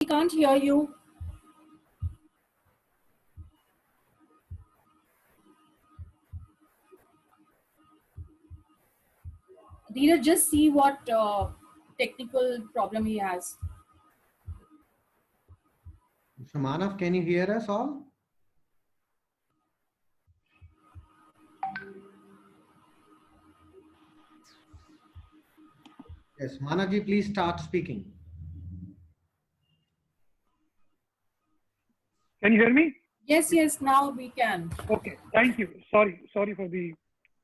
We can't hear you. Dheeraj, just see what technical problem he has. So Manav, can you hear us all? Yes, Manavji, please start speaking. Can you hear me? Yes, now we can. Okay, thank you. Sorry for the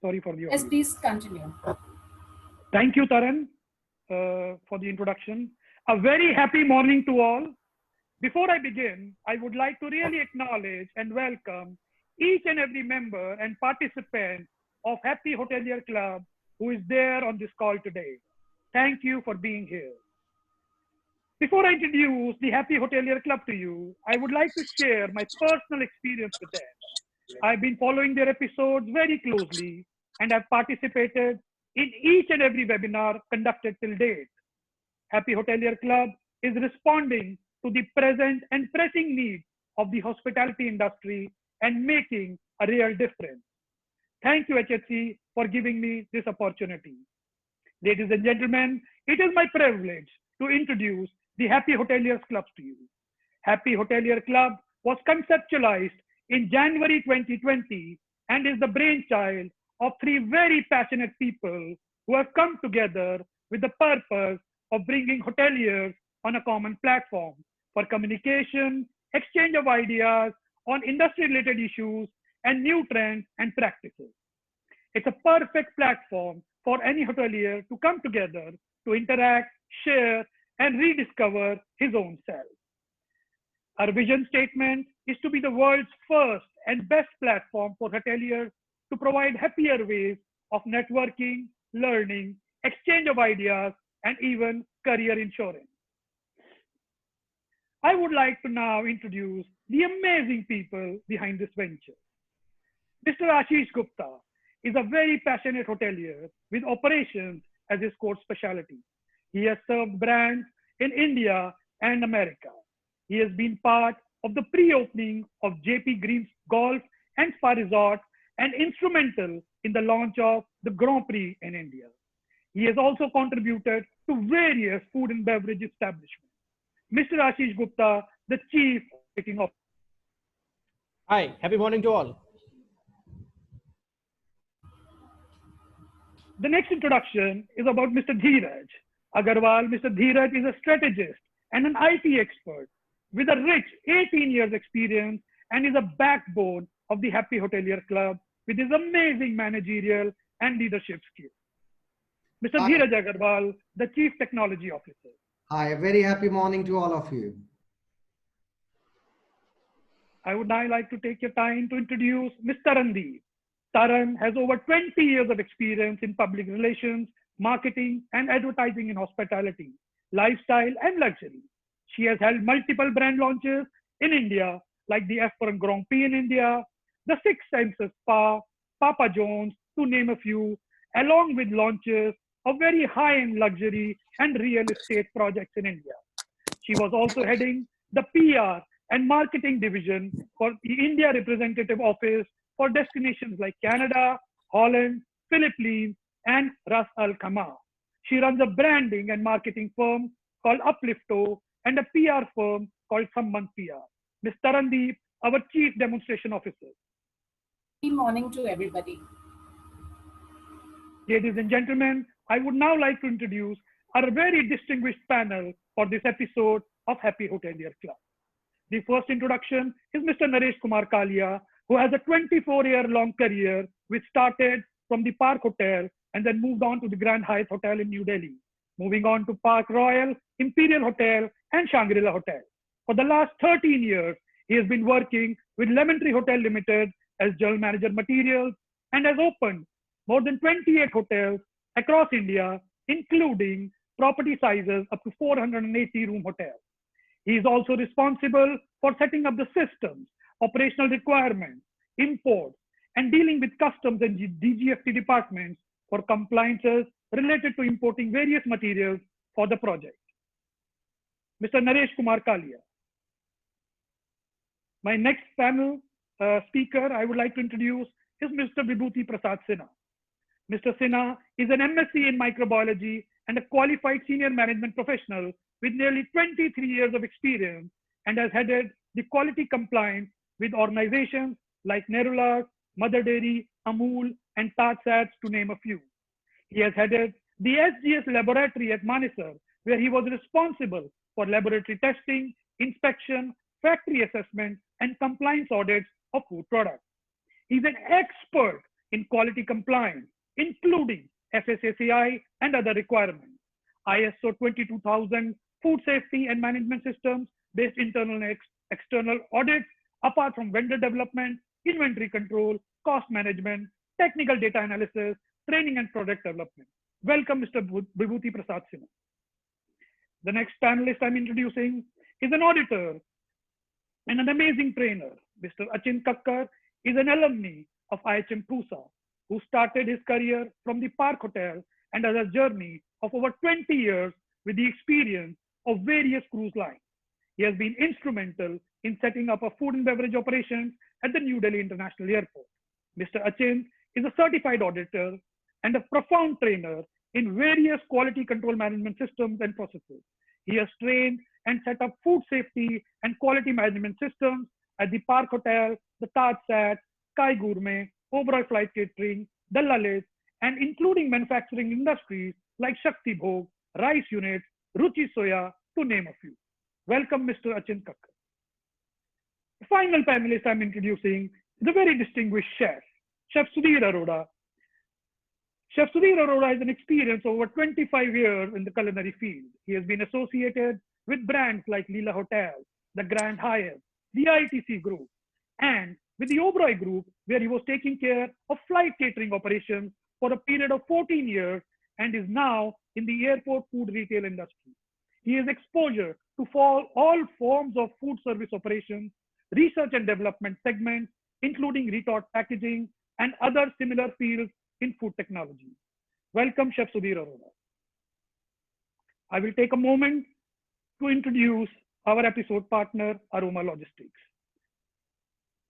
Yes, audio. please continue. Thank you, Taran, for the introduction. A very happy morning to all. Before I begin, I would like to really acknowledge and welcome each and every member and participant of Happy Hotelier Club who is there on this call today. Thank you for being here. Before I introduce the Happy Hotelier Club to you, I would like to share my personal experience with them. I've been following their episodes very closely and have participated in each and every webinar conducted till date. Happy Hotelier Club is responding to the present and pressing needs of the hospitality industry and making a real difference. Thank you, HHC, for giving me this opportunity. Ladies and gentlemen, it is my privilege to introduce the Happy Hoteliers Club to you. Happy Hotelier Club was conceptualized in January 2020 and is the brainchild of three very passionate people who have come together with the purpose of bringing hoteliers on a common platform for communication, exchange of ideas on industry-related issues, and new trends and practices. It's a perfect platform for any hotelier to come together to interact, share, and rediscover his own self. Our vision statement is to be the world's first and best platform for hoteliers to provide happier ways of networking, learning, exchange of ideas, and even career insurance. I would like to now introduce the amazing people behind this venture. Mr. Ashish Gupta is a very passionate hotelier with operations as his core specialty. He has served brands in India and America. He has been part of the pre-opening of JP Green's Golf and Spa Resort and instrumental in the launch of the Grand Prix in India. He has also contributed to various food and beverage establishments. Mr. Ashish Gupta, the Chief Operating Officer. Hi, happy morning to all. The next introduction is about Mr. Dheeraj Agarwal. Mr. Dheeraj is a strategist and an IT expert with a rich 18 years experience and is a backbone of the Happy Hotelier Club with his amazing managerial and leadership skills. Mr. Dheeraj Agarwal, the Chief Technology Officer. Hi, a very happy morning to all of you. I would now like to take your time to introduce Ms. Tarandeep. Taran has over 20 years of experience in public relations, marketing, and advertising in hospitality, lifestyle, and luxury. She has held multiple brand launches in India, like the F1 Grand Prix in India, the Six Senses Spa, Papa John's, to name a few, along with launches of very high-end luxury and real estate projects in India. She was also heading the PR and marketing division for the India representative office for destinations like Canada, Holland, Philippines, and Ras Al Khaimah. She runs a branding and marketing firm called Uplifto and a PR firm called Samman PR. Ms. Tarandeep, our Chief Demonstration Officer. Good morning to everybody. Ladies and gentlemen, I would now like to introduce our very distinguished panel for this episode of Happy Hotelier Club. The first introduction is Mr. Naresh Kumar Kalia, who has a 24-year-long career which started from the Park Hotel and then moved on to the Grand Hyatt Hotel in New Delhi, moving on to Park Royal, Imperial Hotel, and Shangri-La Hotel. For the last 13 years, he has been working with Lemon Tree Hotel Limited as General Manager Materials and has opened more than 28 hotels across India, including property sizes up to 480 room hotels. He is also responsible for setting up the systems, operational requirements, imports, and dealing with customs and DGFT departments for compliances related to importing various materials for the project. Mr. Naresh Kumar Kalia. My next panel speaker I would like to introduce is Mr. Vibhuti Prasad Sinha. Mr. Sinha is an MSc in microbiology and a qualified senior management professional with nearly 23 years of experience and has headed the quality compliance with organizations like Nerula, Mother Dairy, Amul, and TajSATS, to name a few. He has headed the SGS laboratory at Manesar, where he was responsible for laboratory testing, inspection, factory assessment, and compliance audits of food products. He's an expert in quality compliance, including FSSAI and other requirements, ISO 22000 food safety and management systems based internal and external audits, apart from vendor development, inventory control, cost management, technical data analysis, training and product development. Welcome, Mr. Vibhuti Prasad Sinha. The next panelist I'm introducing is an auditor and an amazing trainer. Mr. Achint Kakkar is an alumni of IHM Pusa, who started his career from the Park Hotel and has a journey of over 20 years with the experience of various cruise lines. He has been instrumental in setting up a food and beverage operations at the New Delhi International Airport. Mr. Achint is a certified auditor and a profound trainer in various quality control management systems and processes. He has trained and set up food safety and quality management systems at the Park Hotel, the TajSATS, Sky Gourmet, Oberoi Flight Catering, the Lalit, and including manufacturing industries like Shakti Bhog, Rice Units, Ruchi Soya, to name a few. Welcome, Mr. Achint Kakkar. The final panelist I'm introducing is a very distinguished chef, Chef Sudhir Arora. Chef Sudhir Arora has an experience over 25 years in the culinary field. He has been associated with brands like Leela Hotels, the Grand Hyatt, the ITC Group, and with the Oberoi Group, where he was taking care of flight catering operations for a period of 14 years and is now in the airport food retail industry. He has exposure to all forms of food service operations, research and development segments, including retort packaging and other similar fields in food technology. Welcome, Chef Sudhir Arora. I will take a moment to introduce our episode partner, Aroma Logistics.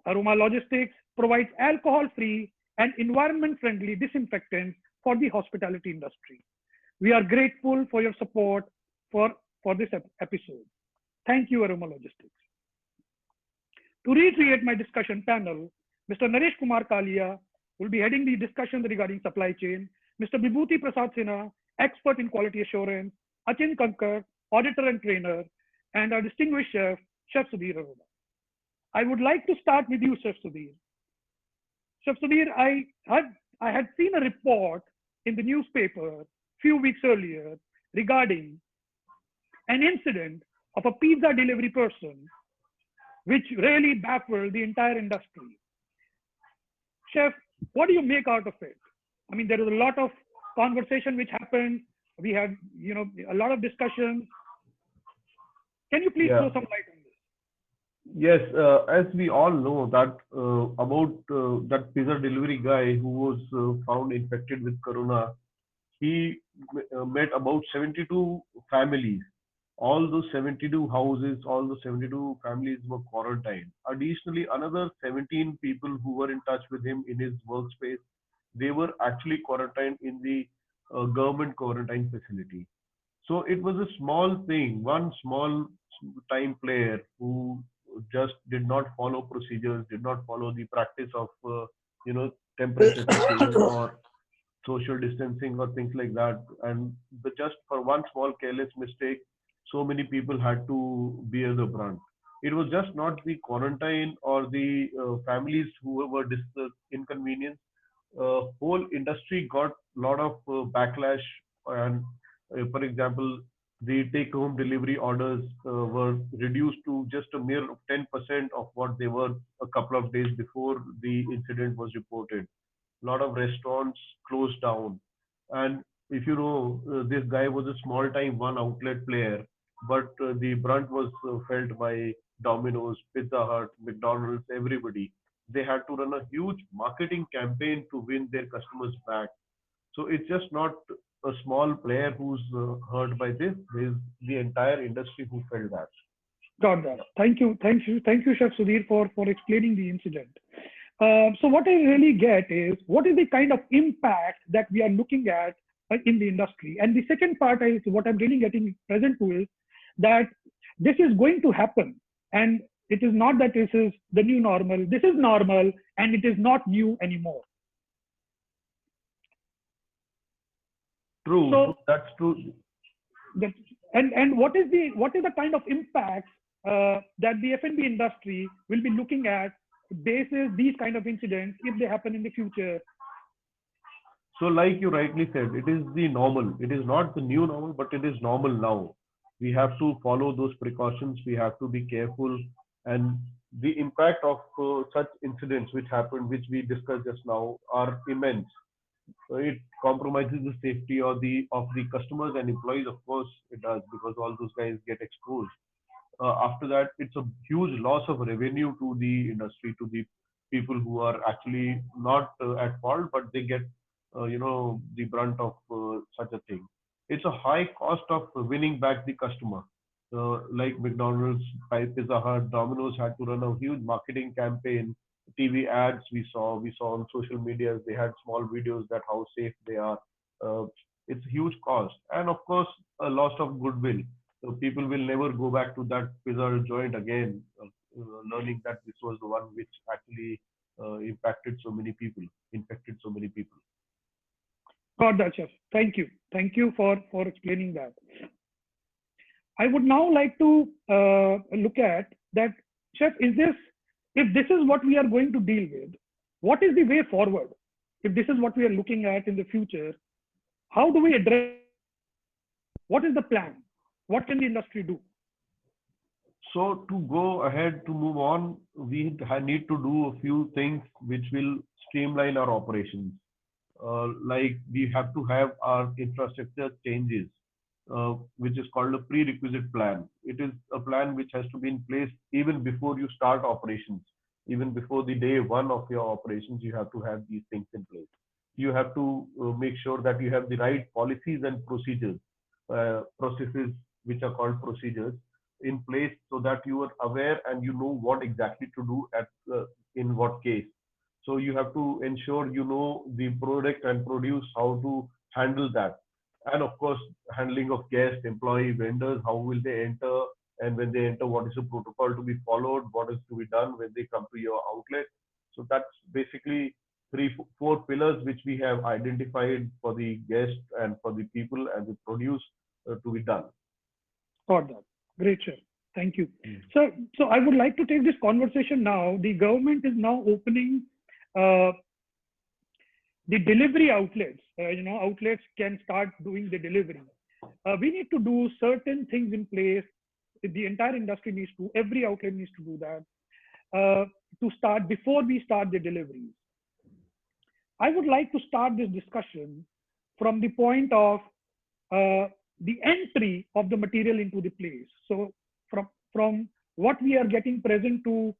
Aroma Logistics provides alcohol-free and environment-friendly disinfectants for the hospitality industry. We are grateful for your support for this episode. Thank you, Aroma Logistics. To reiterate my discussion panel, Mr. Naresh Kumar Kalia will be heading the discussion regarding supply chain, Mr. Vibhuti Prasad Sinha, expert in quality assurance, Achint Kakkar, auditor and trainer, and our distinguished chef, Chef Sudhir Arora. I would like to start with you, Chef Sudhir. Chef Sudhir, I had seen a report in the newspaper a few weeks earlier regarding an incident of a pizza delivery person, which really baffled the entire industry. Chef, what do you make out of it? I mean, there is a lot of conversation which happened. We had, a lot of discussions. Can you please throw some light on this? Yes, as we all know that about that pizza delivery guy who was found infected with corona, he met about 72 families. All those 72 houses, all those 72 families were quarantined. Additionally, another 17 people who were in touch with him in his workspace, they were actually quarantined in the government quarantine facility. So it was a small thing, one small time player who just did not follow procedures, did not follow the practice of, temperature taking or social distancing or things like that. And just for one small careless mistake, so many people had to bear the brunt. It was just not the quarantine or the families who were inconvenienced. Whole industry got a lot of backlash, and for example, the take-home delivery orders were reduced to just a mere 10% of what they were a couple of days before the incident was reported. A lot of restaurants closed down, and if you know, this guy was a small-time one-outlet player, but the brunt was felt by Domino's, Pizza Hut, McDonald's, everybody. They had to run a huge marketing campaign to win their customers back. So it's just not a small player who's hurt by this. There's the entire industry who felt that. Got that. Thank you, Chef Sudhir, for explaining the incident. So what I really get is, what is the kind of impact that we are looking at in the industry? And the second part is, what I'm really getting present to is that this is going to happen, and it is not that this is the new normal. This is normal, and it is not new anymore. True, So that's true. And what is the kind of impact that the F&B industry will be looking at basis these kind of incidents if they happen in the future? So like you rightly said, it is the normal. It is not the new normal, but it is normal now. We have to follow those precautions. We have to be careful. And the impact of such incidents which happened, which we discussed just now, are immense. So it compromises the safety of the customers and employees. Of course, it does, because all those guys get exposed. After that, it's a huge loss of revenue to the industry, to the people who are actually not at fault, but they get the brunt of such a thing. It's a high cost of winning back the customer. Like McDonald's, Pizza Hut, Domino's had to run a huge marketing campaign, TV ads we saw on social media. They had small videos that how safe they are. It's a huge cost, and of course a loss of goodwill. So people will never go back to that pizza joint again, learning that this was the one which actually impacted so many people, infected so many people. Got that, Chef. Thank you for explaining that. I would now like to look at that, Chef. If this is what we are going to deal with, what is the way forward? If this is what we are looking at in the future, how do we address? What is the plan? What can the industry do? So to go ahead, to move on, we need to do a few things which will streamline our operations. Like we have to have our infrastructure changes, which is called a prerequisite plan. It is a plan which has to be in place even before you start operations. Even before the day one of your operations, you have to have these things in place. You have to make sure that you have the right policies and procedures, processes which are called procedures, in place, so that you are aware and you know what exactly to do in what case. So you have to ensure you know the product and produce, how to handle that. And of course, handling of guests, employee, vendors, how will they enter, and when they enter, what is the protocol to be followed, what is to be done when they come to your outlet. So that's basically 4 pillars which we have identified for the guests and for the people and the produce to be done. Got that. Great, Chef. Thank you. So I would like to take this conversation now. The government is now opening the delivery outlets. Outlets can start doing the delivery. We need to do certain things in place. The entire industry needs to, every outlet needs to do that to start before we start the deliveries. I would like to start this discussion from the point of the entry of the material into the place. So from what we are getting present to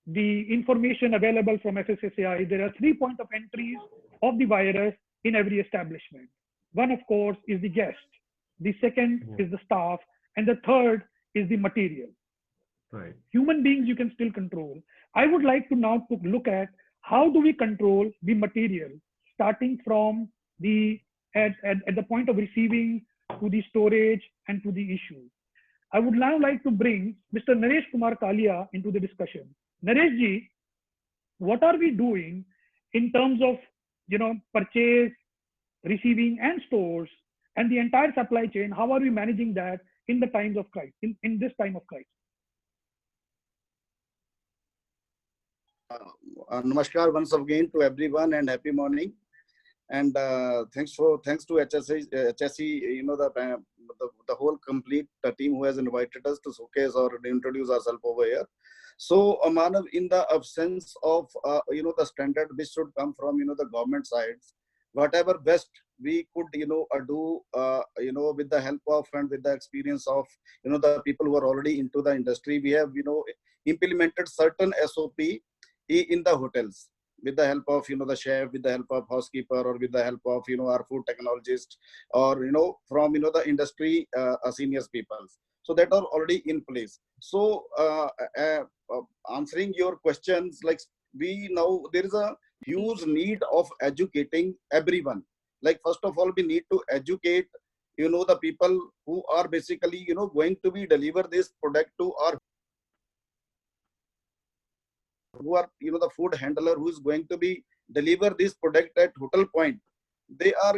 the information available from FSSAI, there are 3 points of entries of the virus in every establishment. One, of course, is the guest. The second is the staff. And the third is the material. Right. Human beings you can still control. I would like to now look at how do we control the material, starting from at the point of receiving, to the storage, and to the issue. I would now like to bring Mr. Naresh Kumar Kalia into the discussion. Naresh ji, what are we doing in terms of purchase, receiving, and stores, and the entire supply chain? How are we managing that in the times of crisis, in this time of crisis? Namaskar once again to everyone, and happy morning. And thanks to HSE, the whole complete team who has invited us to showcase or introduce ourselves over here. So Manav, in the absence of the standard which should come from the government sides, whatever best we could do with the help of and with the experience of the people who are already into the industry, we have implemented certain SOP in the hotels. with the help of the chef, with the help of housekeeper, or with the help of our food technologist, or from the industry seniors people. So that are already in place. So answering your questions, like we now there is a huge need of educating everyone. Like first of all, we need to educate the people who are basically going to be deliver this product to our, who are the food handler who is going to be deliver this product at hotel point. They are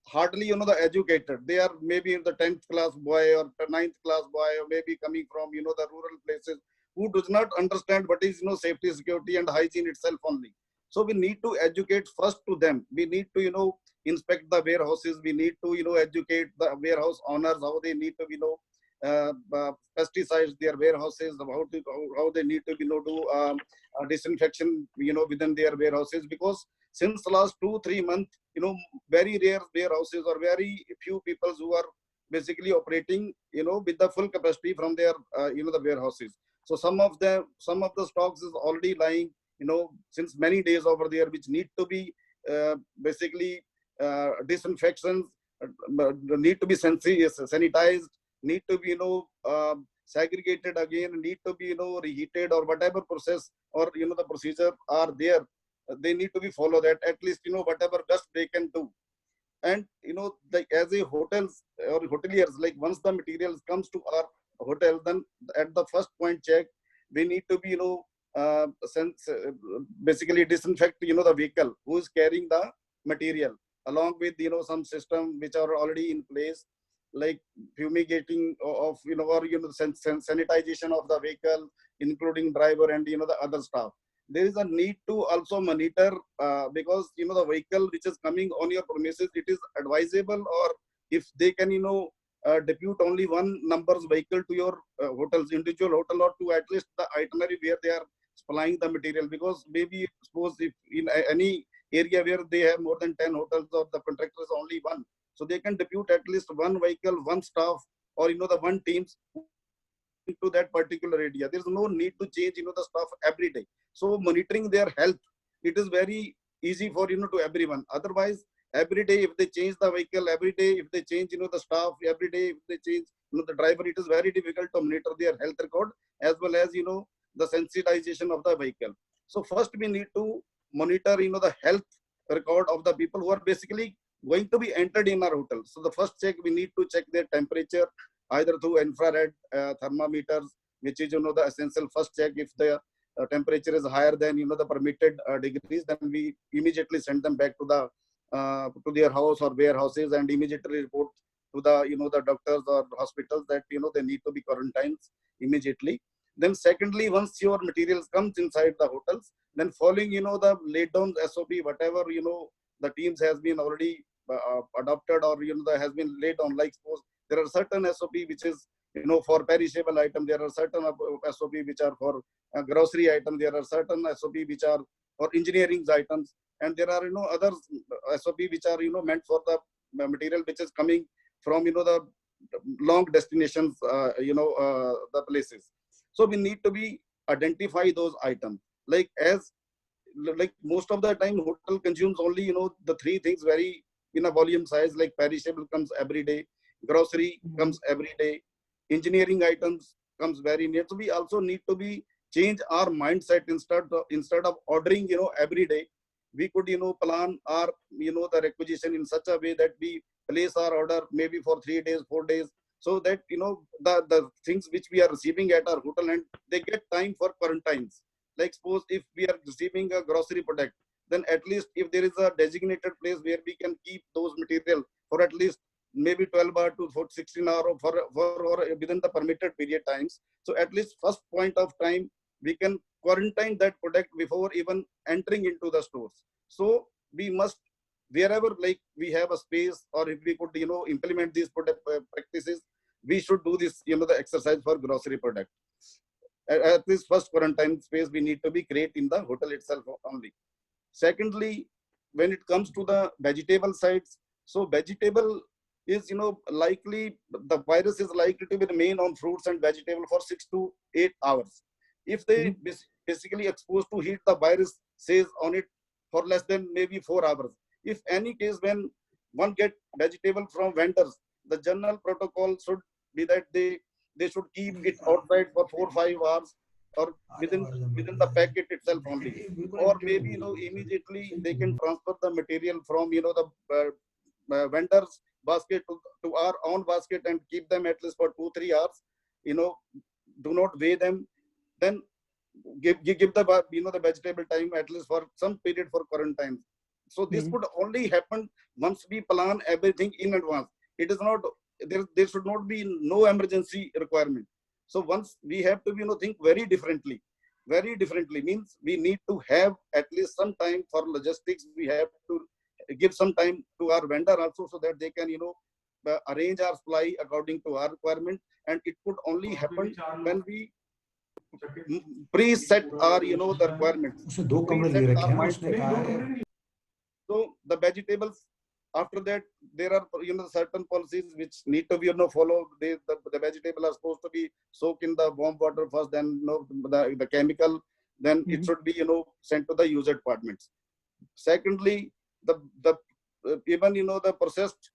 hardly the educated. They are maybe the 10th class boy or the 9th class boy, or maybe coming from the rural places, who does not understand what is safety, security and hygiene itself only. So we need to educate first to them. We need to inspect the warehouses. We need to educate the warehouse owners how they need to pesticides their warehouses, how they need to do disinfection within their warehouses. Because since the last 2-3 months, very rare warehouses or very few people who are basically operating with the full capacity from their the warehouses. So some of the stocks is already lying since many days over there, which need to be basically disinfections, need to be sanitized, need to be segregated again, need to be reheated, or whatever process or the procedure are there. They need to be follow that, at least whatever best they can do. And like as a hotels or hoteliers, like once the materials comes to our hotel, then at the first point check, we need to be basically disinfect the vehicle who is carrying the material, along with some system which are already in place, like fumigating of or sanitization of the vehicle, including driver and the other staff. There is a need to also monitor because the vehicle which is coming on your premises, it is advisable, or if they can depute only one number's vehicle to your hotels, individual hotel, or to at least the itinerary where they are supplying the material. Because maybe suppose if in any area where they have more than 10 hotels, or the contractor is only one, so they can depute at least one vehicle, one staff, or the one teams to that particular area. There is no need to change the staff every day. So monitoring their health, it is very easy for to everyone. Otherwise, every day if they change the vehicle, every day if they change the staff, every day if they change the driver, it is very difficult to monitor their health record, as well as the sensitization of the vehicle. So first we need to monitor the health record of the people who are basically going to be entered in our hotel. So the first check, we need to check their temperature either through infrared thermometers, which is the essential first check. If the temperature is higher than the permitted degrees, then we immediately send them back to their house or warehouses, and immediately report to the the doctors or hospitals that they need to be quarantined immediately. Then secondly, once your materials comes inside the hotels, then following the laid down SOP, whatever the teams has been already adopted, or that has been laid down. Like suppose there are certain SOP which is for perishable item, there are certain SOP which are for grocery item, there are certain SOP which are for engineering items, and there are other SOP which are meant for the material which is coming from the long destinations, the places. So we need to be identify those items, like most of the time hotel consumes only the three things very in a volume size, like perishable comes every day, grocery comes every day, engineering items comes very near. So we also need to be change our mindset. Instead of ordering every day, we could plan our the requisition in such a way that we place our order maybe for 3 days, 4 days, so that the things which we are receiving at our hotel, and they get time for quarantines. Like suppose if we are receiving a grocery product, then at least if there is a designated place where we can keep those material for at least maybe 12 hours to 16 hours or within the permitted period times. So at least first point of time, we can quarantine that product before even entering into the stores. So we must, wherever like we have a space, or if we could implement these product practices, we should do this the exercise for grocery product. At this first quarantine space we need to be create in the hotel itself only. Secondly, when it comes to the vegetable sides, so vegetable is likely the virus is likely to remain on fruits and vegetable for 6 to 8 hours. If they basically exposed to heat, the virus stays on it for less than maybe 4 hours. If any case when one get vegetable from vendors, the general protocol should be that they should keep it outside for 4 5 hours or within the packet itself only, or maybe immediately they can transfer the material from the vendors basket to our own basket and keep them at least for 2 3 hours. you know do not weigh them, then give the the vegetable time at least for some period for quarantine. So this would only happen once we plan everything in advance. It is not there should not be no emergency requirement. So once we have to think very differently means we need to have at least some time for logistics. We have to give some time to our vendor also, so that they can arrange our supply according to our requirement. And it could only happen when we preset our the requirements. उसने 2 कमरे ले Preset रखे our हैं, mind उसने कहा है So the vegetables, after that, there are certain policies which need to be followed. The vegetable are supposed to be soaked in the warm water first, then the chemical, then it should be sent to the user departments. Secondly, the even the processed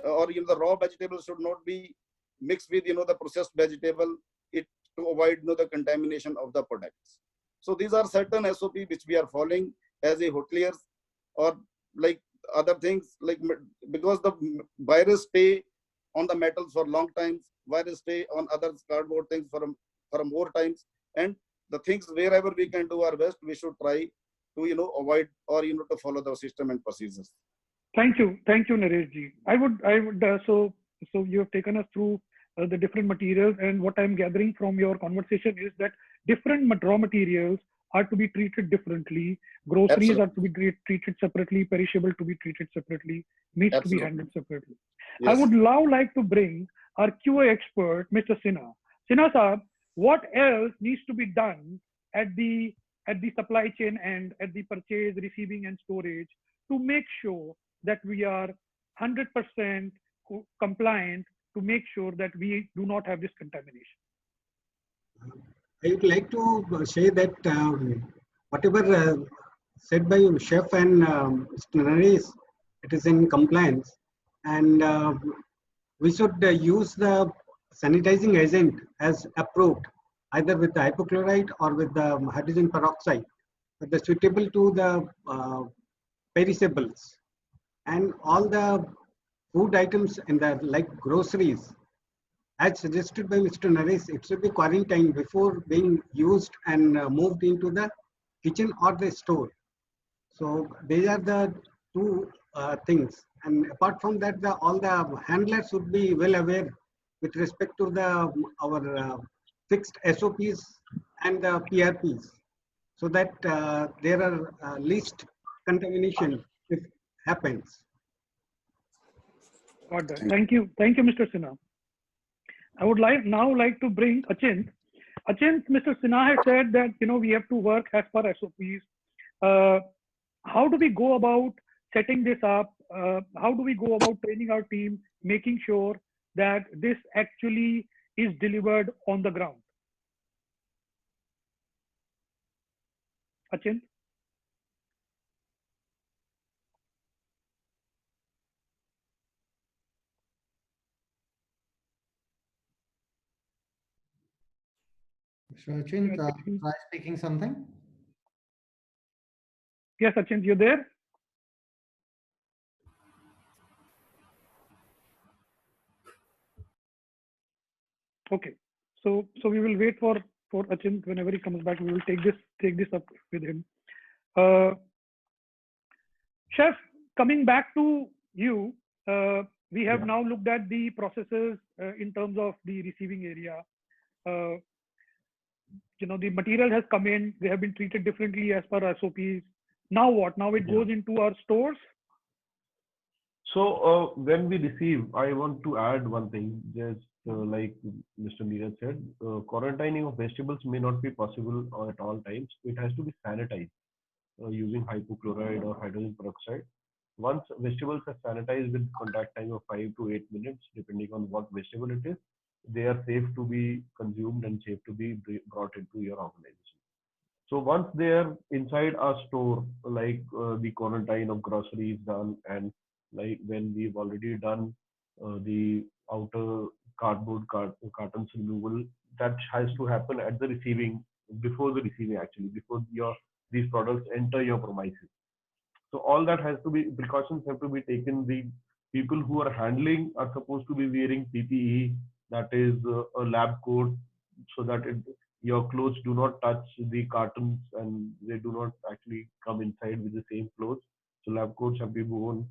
or the raw vegetables should not be mixed with the processed vegetable, it to avoid the contamination of the products. So these are certain SOP which we are following as a hoteliers, or like other things, like because the virus stay on the metals for long times, virus stay on other cardboard things for more times, and the things wherever we can do our best, we should try to avoid or to follow the system and procedures. Thank you, Naresh ji. I would so you have taken us through the different materials, and what I'm gathering from your conversation is that different raw materials are to be treated differently. Groceries are to be treated separately, perishable to be treated separately, meats to be handled separately. Yes. I would now like to bring our QA expert, Mr. Sinha. Sinha sir, what else needs to be done at the supply chain and at the purchase, receiving and storage to make sure that we are 100% compliant, to make sure that we do not have this contamination? I would like to say that whatever said by chef and Mr. Naresh, it is in compliance, and we should use the sanitizing agent as approved, either with the hypochlorite or with the hydrogen peroxide, but the suitable to the perishables, and all the food items in the like groceries, as suggested by Mr. Naresh, it should be quarantined before being used and moved into the kitchen or the store. So these are the two things. And apart from that, all the handlers should be well aware with respect to our fixed SOPs and the PRPs, so that there are least contamination if happens. Got that. Thank you, Mr. Sinha. I would now like to bring Achint. Achint, Mr. Sinha has said that we have to work as per SOPs. How do we go about setting this up? How do we go about training our team, making sure that this actually is delivered on the ground? Achint? Achint, try speaking something. Yes, Achint, you there? Okay, so we will wait for Achint. Whenever he comes back, we will take this up with him. Chef, coming back to you, we have now looked at the processes in terms of the receiving area. The material has come in, they have been treated differently as per SOPs. Now what? Now it goes into our stores? So when we receive, I want to add one thing. Just like Mr. Neeraj said, quarantining of vegetables may not be possible at all times. It has to be sanitized using hypochlorite or hydrogen peroxide. Once vegetables are sanitized with contact time of 5 to 8 minutes, depending on what vegetable it is, they are safe to be consumed and safe to be brought into your organization. So once they are inside our store, like the quarantine of groceries done, and like when we've already done the outer cartons removal, that has to happen at the receiving, before the receiving actually, before your these products enter your premises. So all that has to be, precautions have to be taken. The people who are handling are supposed to be wearing PPE, that is a lab coat, so that your clothes do not touch the cartons and they do not actually come inside with the same clothes. So lab coats have to be worn,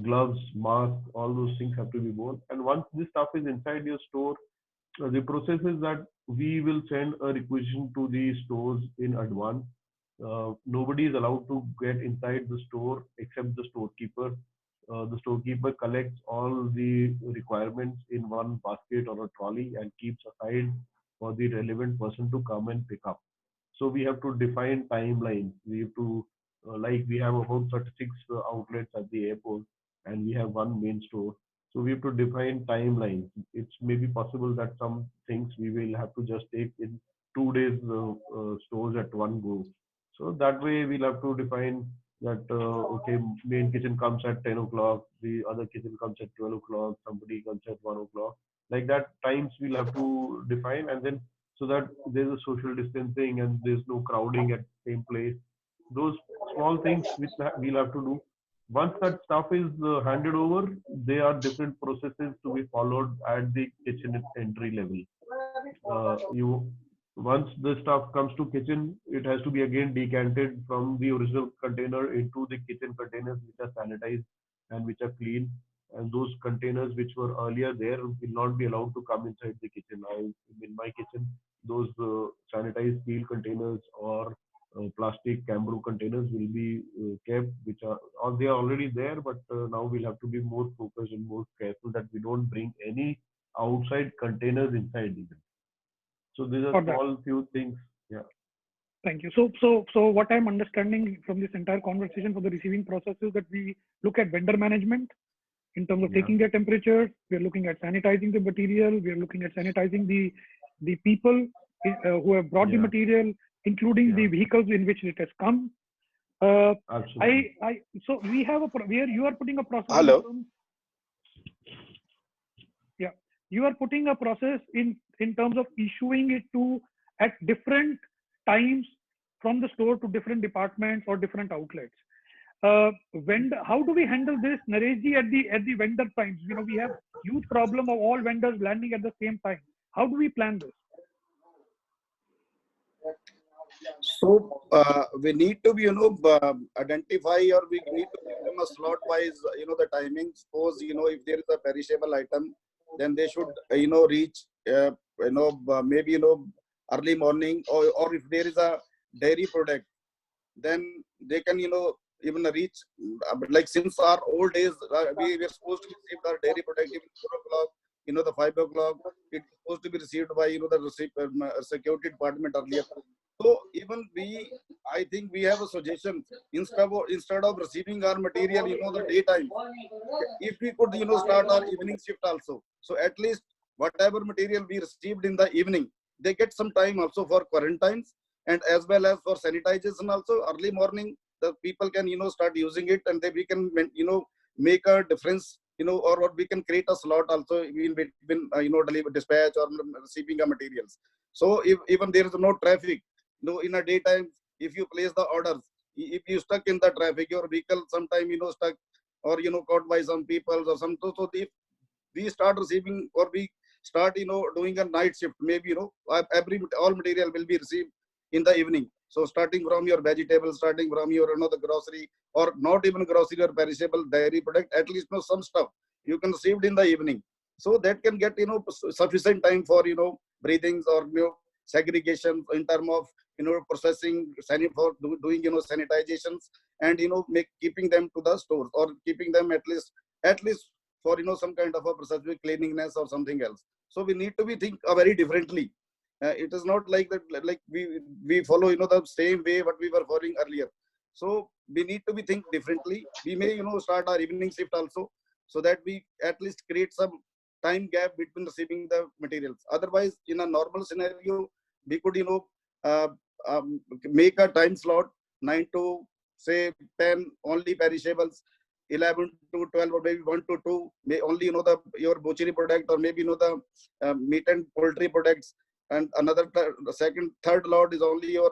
gloves, masks, all those things have to be worn. And once this stuff is inside your store, the process is that we will send a requisition to the stores in advance. Nobody is allowed to get inside the store except the storekeeper. The storekeeper collects all the requirements in one basket or a trolley and keeps aside for the relevant person to come and pick up. So we have to define timelines. We have to, like we have about 36 outlets at the airport and we have one main store. So we have to define timelines. It's maybe possible that some things we will have to just take in 2 days stores at one go. So that way we'll have to define that, okay, main kitchen comes at 10 o'clock, the other kitchen comes at 12 o'clock, somebody comes at 1 o'clock. Like that times we'll have to define, and then so that there's a social distancing and there's no crowding at the same place. Those small things which we'll have to do. Once that stuff is handed over, there are different processes to be followed at the kitchen entry level. You Once the stuff comes to kitchen, it has to be again decanted from the original container into the kitchen containers which are sanitized and which are clean. And those containers which were earlier there will not be allowed to come inside the kitchen. In my kitchen, those sanitized steel containers or plastic Cambro containers will be kept, which are, or they are already there, but now we'll have to be more focused and more careful that we don't bring any outside containers inside even. So these are Got that. small few things. Yeah. Thank you. So what I'm understanding from this entire conversation for the receiving process is that we look at vendor management in terms of Yeah. taking their temperature. We are looking at sanitizing the material. We are looking at sanitizing the people who have brought the Yeah. material, including the Yeah. vehicles in which it has come. Absolutely. So we have where you are putting a process. Hello. You are putting a process in terms of issuing it to at different times from the store to different departments or different outlets. How do we handle this, Nareshji, at the vendor times? You know, we have huge problem of all vendors landing at the same time. How do we plan this? So we need to be, identify, or we need to give them a slot wise, the timing. Suppose, if there is a perishable item, then they should, reach, maybe, early morning, or if there is a dairy product, then they can, even reach, like since our old days, we were supposed to receive our dairy product even 4 o'clock, the 5 o'clock, it's supposed to be received by, the security department earlier. So even I think we have a suggestion, instead of receiving our material, the daytime, if we could, start our evening shift also. So at least whatever material we received in the evening, they get some time also for quarantines and as well as for sanitization also. Early morning, the people can, start using it, and then we can, make a difference, or we can create a slot also in between, deliver dispatch or receiving the materials. So if even there is no traffic, in a daytime, if you place the orders, if you stuck in the traffic, your vehicle sometime, stuck or, caught by some people or some, so if we start receiving or we start, doing a night shift, maybe, all material will be received in the evening. So starting from your vegetables, starting from your, the grocery, or not even grocery or perishable dairy product, at least, some stuff you can receive it in the evening. So that can get, sufficient time for, breathings or, segregation in terms of, processing, for doing, sanitizations and, keeping them to the stores or keeping them at least for, some kind of a process with cleanliness or something else. So we need to be think very differently. It is not like that, like we follow, the same way what we were following earlier. So we need to be think differently. We may, start our evening shift also, so that we at least create some time gap between receiving the materials. Otherwise, in a normal scenario, we could, make a time slot 9 to say 10 only perishables, 11 to 12 or maybe 1 to 2 may only the your butchery product, or maybe the meat and poultry products, and another third lot is only your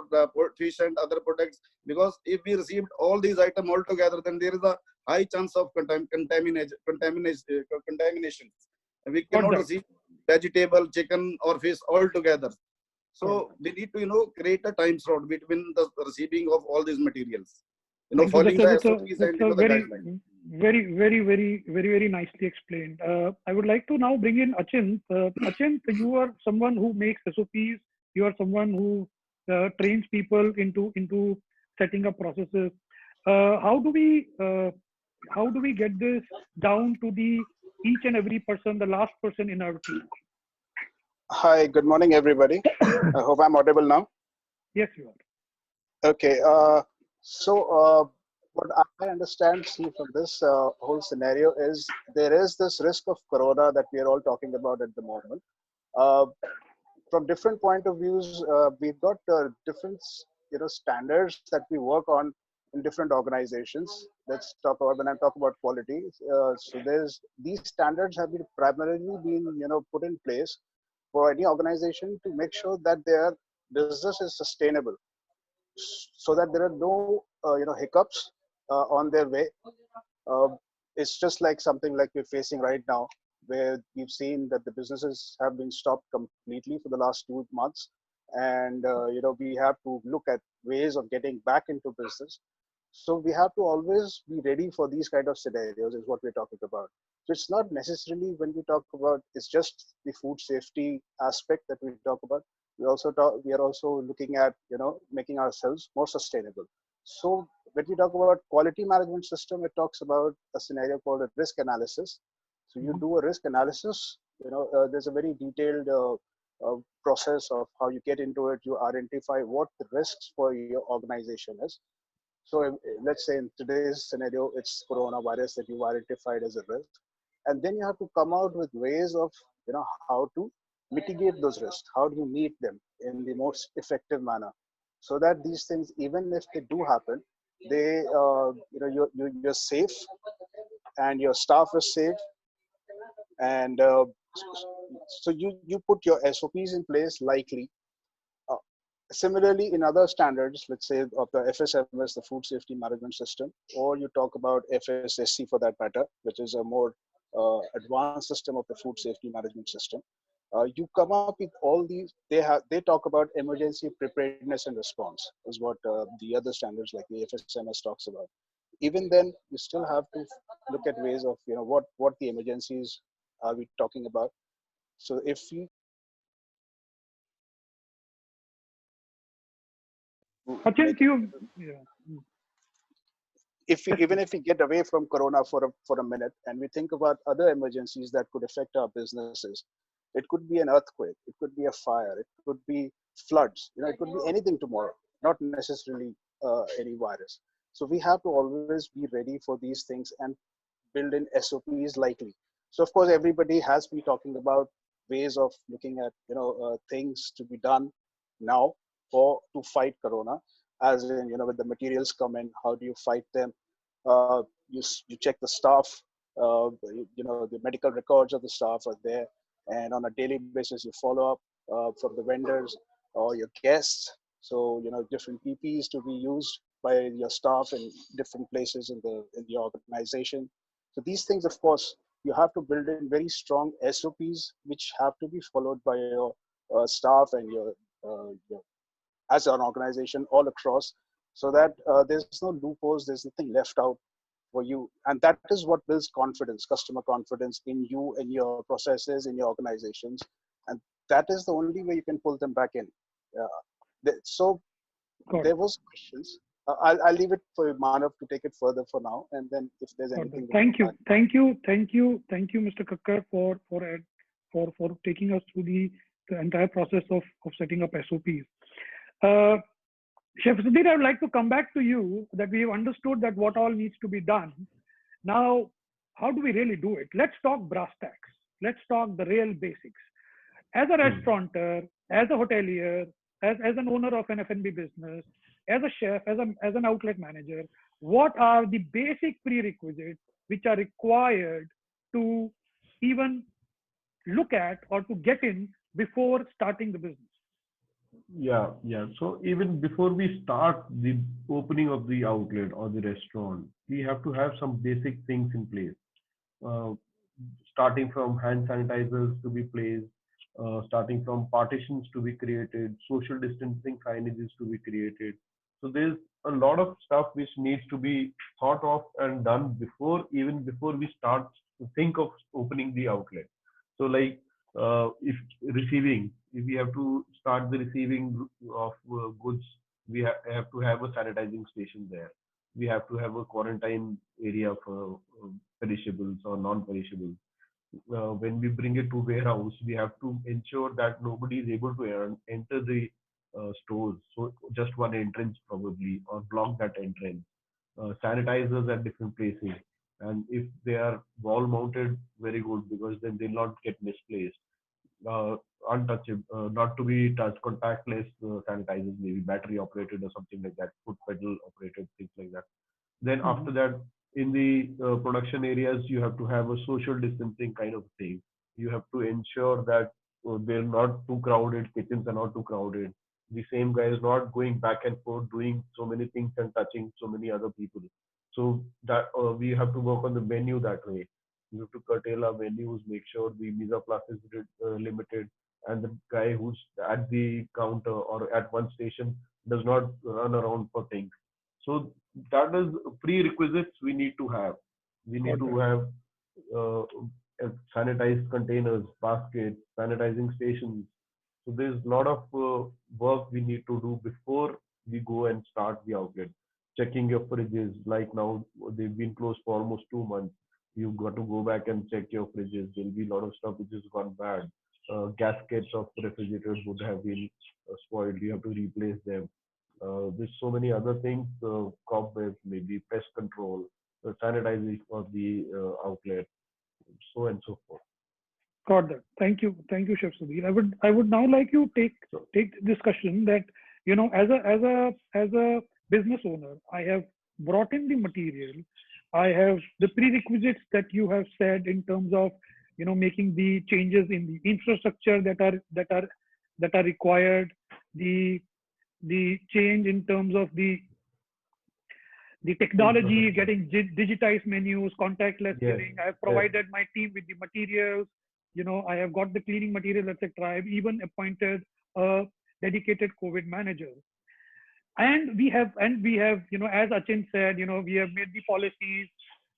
fish and other products. Because if we received all these items all together, then there is a high chance of contamination. We cannot receive vegetable, chicken or fish all together. So we need to create a time slot between the receiving of all these materials, following the SOPs and the guidelines. Very nicely explained. I would like to now bring in Achint. Achint, you are someone who makes SOPs. You are someone who trains people into setting up processes. How do we get this down to the each and every person, the last person in our team? Hi, good morning, everybody. I hope I'm audible now. Yes, you are. Okay. What I understand, from this whole scenario is there is this risk of corona that we are all talking about at the moment. From different point of views, we've got different standards that we work on in different organizations. Let's talk about, when I talk about quality, so these standards have been primarily put in place for any organization to make sure that their business is sustainable, so that there are no hiccups on their way. It's just like something like we're facing right now, where we've seen that the businesses have been stopped completely for the last 2 months, and we have to look at ways of getting back into business. So we have to always be ready for these kind of scenarios, is what we're talking about. So it's not necessarily, when we talk about, it's just the food safety aspect that we talk about. We are also looking at making ourselves more sustainable. So when we talk about quality management system, it talks about a scenario called a risk analysis. So you do a risk analysis. There's a very detailed process of how you get into it. You identify what the risks for your organization is. So let's say in today's scenario, it's coronavirus that you've identified as a risk. And then you have to come out with ways of, how to mitigate those risks. How do you meet them in the most effective manner, so that these things, even if they do happen, they, you're safe and your staff is safe. And so you put your SOPs in place likely. Similarly, in other standards, let's say of the FSMS, the Food Safety Management System, or you talk about FSSC for that matter, which is a more advanced system of the Food Safety Management System. You come up with all these. They talk about emergency preparedness and response, is what the other standards like the FSMS talks about. Even then, you still have to look at ways of what the emergencies are we talking about. So if you Achint, even if we get away from corona for a minute and we think about other emergencies that could affect our businesses, it could be an earthquake, it could be a fire, it could be floods, it could be anything tomorrow, not necessarily any virus. So we have to always be ready for these things and build in SOPs likely. So of course, everybody has been talking about ways of looking at things to be done now to fight corona, as in when the materials come in, how do you fight them? You check the staff, the medical records of the staff are there, and on a daily basis you follow up for the vendors or your guests. So different PPEs to be used by your staff in different places in the organization. So these things, of course, you have to build in very strong SOPs, which have to be followed by your staff and your as an organization all across, so that there's no loopholes, there's nothing left out for you. And that is what builds confidence, customer confidence in you, in your processes, in your organizations. And that is the only way you can pull them back in. So there was questions. I'll leave it for Manav to take it further for now. And then if there's anything. Thank you, Mr. Kakkar, for taking us through the entire process of setting up SOPs. Chef Sudhir, I would like to come back to you, that we have understood that what all needs to be done. Now, how do we really do it? Let's talk brass tacks. Let's talk the real basics. As a restaurateur, as a hotelier, as an owner of an F&B business, as a chef, as an outlet manager, what are the basic prerequisites which are required to even look at or to get in before starting the business? Yeah, yeah. So even before we start the opening of the outlet or the restaurant, we have to have some basic things in place. Uh, Starting from hand sanitizers to be placed, starting from partitions to be created, social distancing signages to be created. So there's a lot of stuff which needs to be thought of and done before, even before we start to think of opening the outlet. So like if receiving, if we have to start the receiving of goods, we have to have a sanitizing station there. We have to have a quarantine area for perishables or non-perishables. When we bring it to warehouse, we have to ensure that nobody is able to enter the stores. So just one entrance probably, or block that entrance. Sanitizers at different places. And if they are wall mounted, very good, because then they'll not get misplaced. Uh, Untouchable, not to be touched, contactless sanitizers, maybe battery operated or something like that, foot pedal operated, things like that. Then after that, in the production areas, you have to have a social distancing kind of thing. You have to ensure that they're not too crowded, kitchens are not too crowded. The same guy is not going back and forth doing so many things and touching so many other people. So that we have to work on the menu that way. We have to curtail our menus, make sure the mise en place is limited, and the guy who's at the counter or at one station does not run around for things. So that is prerequisites we need to have. We need to have uh, sanitized containers, baskets, sanitizing stations. So there's a lot of work we need to do before we go and start the outlet. Checking your fridges, like now they've been closed for almost 2 months. You've got to go back and check your fridges. There'll be a lot of stuff which has gone bad. Gaskets of refrigerators would have been spoiled. You have to replace them. There's so many other things, cobwebs, maybe pest control, sanitizing of the outlet, so and so forth. Got that. Thank you, Chef Sudhir. I would now like you take the discussion that, you know, as a business owner, I have brought in the material. I have the prerequisites that you have said in terms of, you know, making the changes in the infrastructure that are required, the change in terms of the technology, getting digitized menus, contactless Yes, billing. I have yes, provided my team with the materials. You know, I have got the cleaning material, etc. I've even appointed a dedicated COVID manager. And we have, you know, as Achin said, you know, we have made the policies,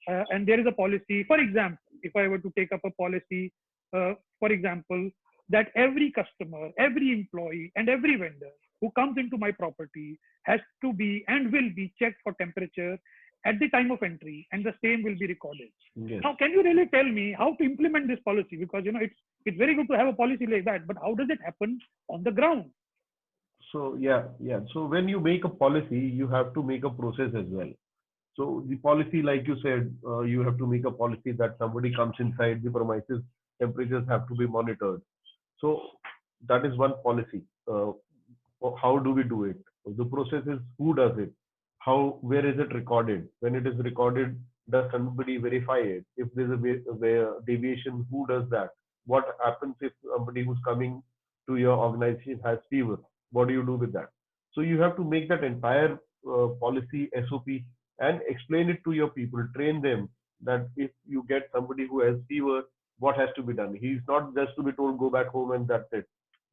and there is a policy. For example, if I were to take up a policy, for example, that every customer, every employee, and every vendor who comes into my property has to be and will be checked for temperature at the time of entry, and the same will be recorded. yes. Now, can you really tell me how to implement this policy? Because, you know, it's very good to have a policy like that, but how does it happen on the ground? So yeah, yeah. So when you make a policy, you have to make a process as well. So the policy, like you said, you have to make a policy that somebody comes inside the premises, temperatures have to be monitored. So that is one policy. How do we do it? The process is who does it? How, where is it recorded? When it is recorded, does somebody verify it? If there's a deviation, who does that? What happens if somebody who's coming to your organization has fever? What do you do with that? So you have to make that entire policy SOP and explain it to your people, train them that if you get somebody who has fever, what has to be done. He's not just to be told go back home and that's it.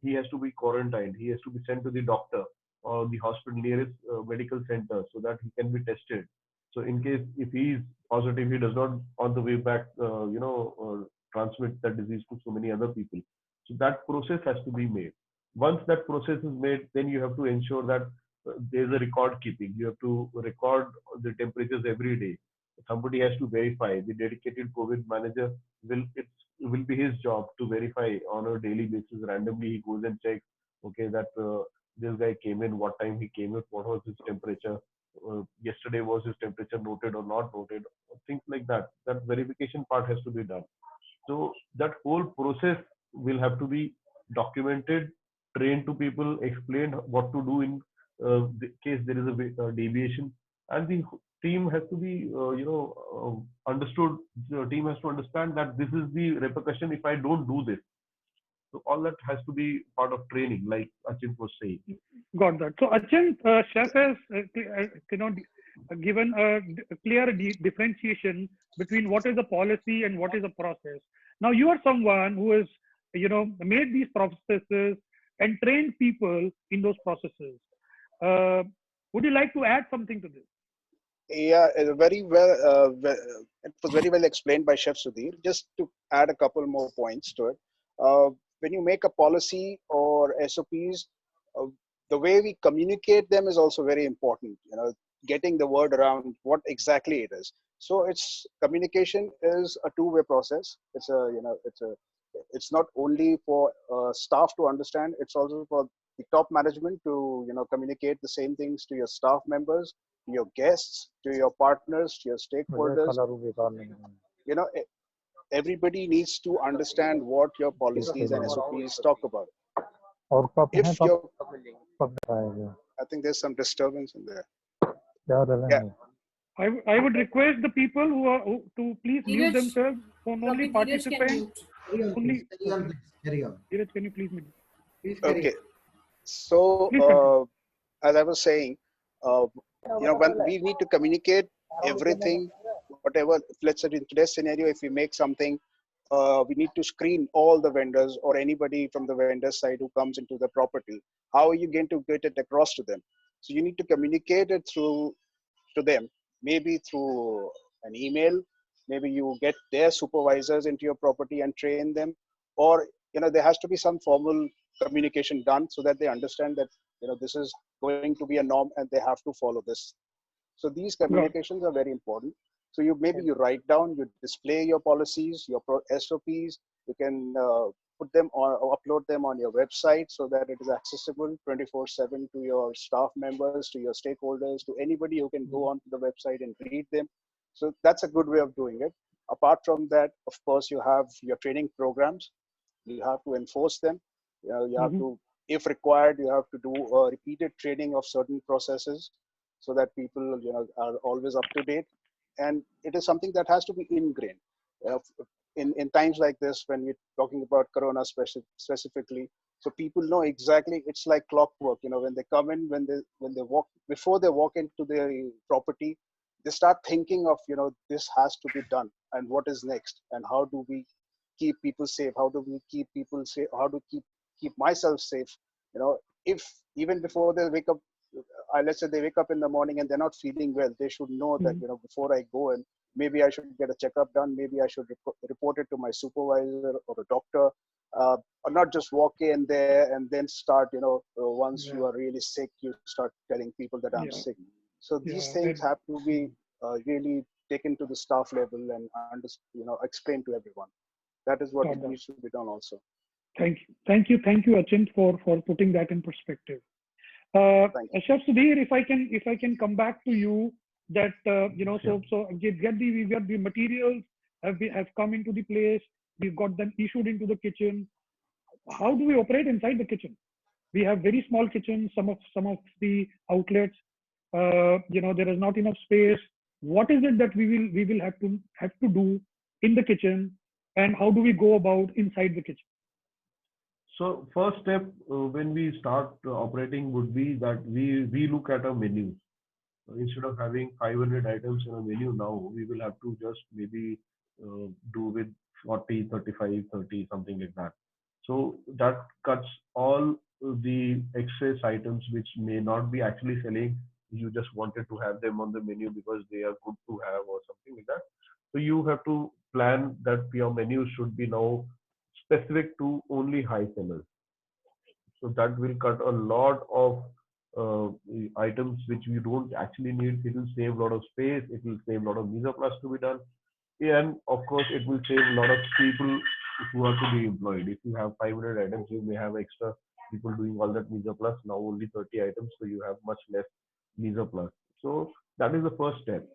He has to be quarantined. He has to be sent to the doctor or the hospital nearest medical center so that he can be tested. So in case if he is positive, he does not on the way back, transmit that disease to so many other people. So that process has to be made. Once that process is made, then you have to ensure that there's a record keeping. You have to record the temperatures every day. Somebody has to verify. The dedicated COVID manager it will be his job to verify on a daily basis. Randomly, he goes and checks. Okay, that this guy came in. What time he came in? What was his temperature? Yesterday was his temperature noted or not noted? Things like that. That verification part has to be done. So that whole process will have to be documented trained to people, explained what to do in the case there is a deviation, and the team has to be, understood. The team has to understand that this is the repercussion if I don't do this. So all that has to be part of training, like Achint was saying. Got that. So Achint, chef has given a clear differentiation between what is a policy and what is a process. Now you are someone who has made these processes and trained people in those processes. Would you like to add something to this? Yeah, very well. It was very well explained by Chef Sudhir. Just to add a couple more points to it. When you make a policy or SOPs, the way we communicate them is also very important. Getting the word around what exactly it is. So communication is a two-way process. It's not only for staff to understand. It's also for the top management to communicate the same things to your staff members, to your guests, to your partners, to your stakeholders. Everybody needs to understand what your policies and SOPs talk about. If you're, I think there's some disturbance in there. Yeah. I would request the people to please mute themselves. Only participants. Only. Carry on. Dheeraj, can you please mute? Okay. So as I was saying, when we need to communicate everything, whatever. Let's say in today's scenario, if we make something, we need to screen all the vendors or anybody from the vendor side who comes into the property. How are you going to get it across to them? So you need to communicate it to them, maybe through an email. Maybe you get their supervisors into your property and train them, or there has to be some formal communication done so that they understand that this is going to be a norm and they have to follow this. So these communications are very important. So you write down, you display your policies, your SOPs. You can put them on or upload them on your website so that it is accessible 24/7 to your staff members, to your stakeholders, to anybody who can go onto the website and read them. So that's a good way of doing it. Apart from that, of course, you have your training programs. You have to enforce them. You have to, if required, you have to do repeated training of certain processes so that people are always up to date. And it is something that has to be ingrained. In times like this, when we're talking about Corona specifically, so people know exactly. It's like clockwork. When they come in, when they walk, before they walk into their property, they start thinking of this has to be done, and what is next, and how do we keep people safe? How do we keep people safe? How do keep myself safe? If even before they wake up, let's say they wake up in the morning and they're not feeling well, they should know that before I go in, maybe I should get a checkup done. Maybe I should report it to my supervisor or a doctor, or not just walk in there and then start. Once you are really sick, you start telling people that I'm sick. So these things have to be really taken to the staff level and explained to everyone. That is what needs to be done also. Thank you, Achint, for putting that in perspective. Chef Sudhir, if I can come back to you, that so we got the materials have come into the place. We've got them issued into the kitchen. How do we operate inside the kitchen? We have very small kitchens. Some of the outlets, there is not enough space. What is it that we will have to do in the kitchen, and how do we go about inside the kitchen? So first step when we start operating would be that we look at a menu. Instead of having 500 items in a menu now, we will have to just maybe do with 40, 35, 30, something like that. So that cuts all the excess items which may not be actually selling. You just wanted to have them on the menu because they are good to have or something like that. So you have to plan that your menu should be now specific to only high sellers. So that will cut a lot of items which we don't actually need. It will save a lot of space. It will save a lot of mise en place to be done. And of course, it will save a lot of people who are to be employed. If you have 500 items, you may have extra people doing all that mise en place. Now only 30 items, so you have much less mise en place. So that is the first step.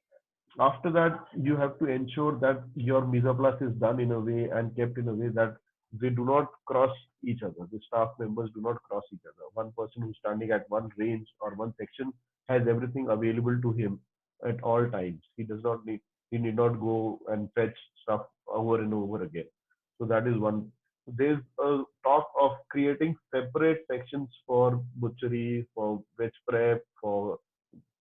After that, you have to ensure that your mise en place is done in a way and kept in a way that they do not cross each other. The staff members do not cross each other. One person who's standing at one range or one section has everything available to him at all times. He need not go and fetch stuff over and over again. So that is one. There's a talk of creating separate sections for butchery, for veg prep, for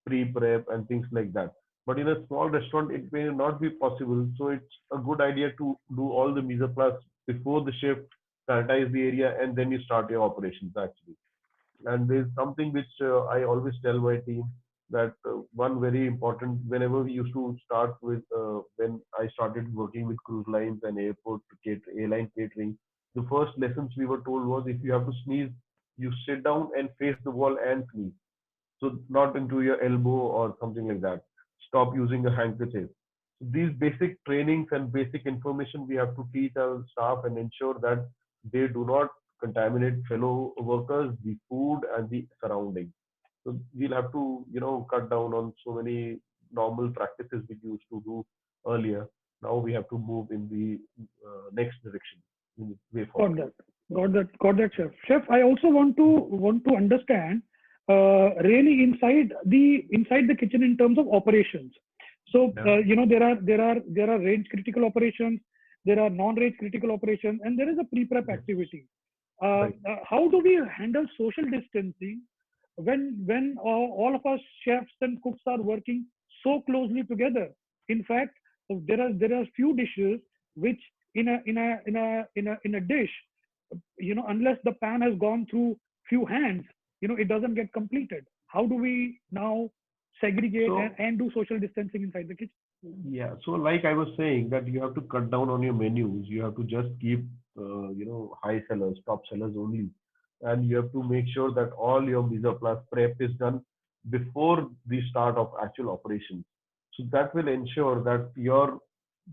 pre-prep and things like that. But in a small restaurant, it may not be possible. So it's a good idea to do all the mise en place before the shift, sanitize the area, and then you start your operations actually. And there's something which I always tell my team that one very important, whenever we used to start with, when I started working with cruise lines and airline catering, the first lessons we were told was if you have to sneeze, you sit down and face the wall and sneeze. So not into your elbow or something like that. Stop using a handkerchief. So these basic trainings and basic information we have to teach our staff and ensure that they do not contaminate fellow workers, the food and the surroundings. So we'll have to, cut down on so many normal practices we used to do earlier. Now we have to move in the next direction, in the way Got forward. that. Got that, chef. Chef, I also want to understand really inside the kitchen in terms of operations. So there are range critical operations, there are non-range critical operations, and there is a pre-prep activity. Right. How do we handle social distancing when all of us chefs and cooks are working so closely together? In fact, there are few dishes which in a dish, unless the pan has gone through few hands, it doesn't get completed. How do we now segregate So- and do social distancing inside the kitchen? Yeah, so like I was saying that you have to cut down on your menus. You have to just keep, high sellers, top sellers only, and you have to make sure that all your mise en place prep is done before the start of actual operations. So that will ensure that your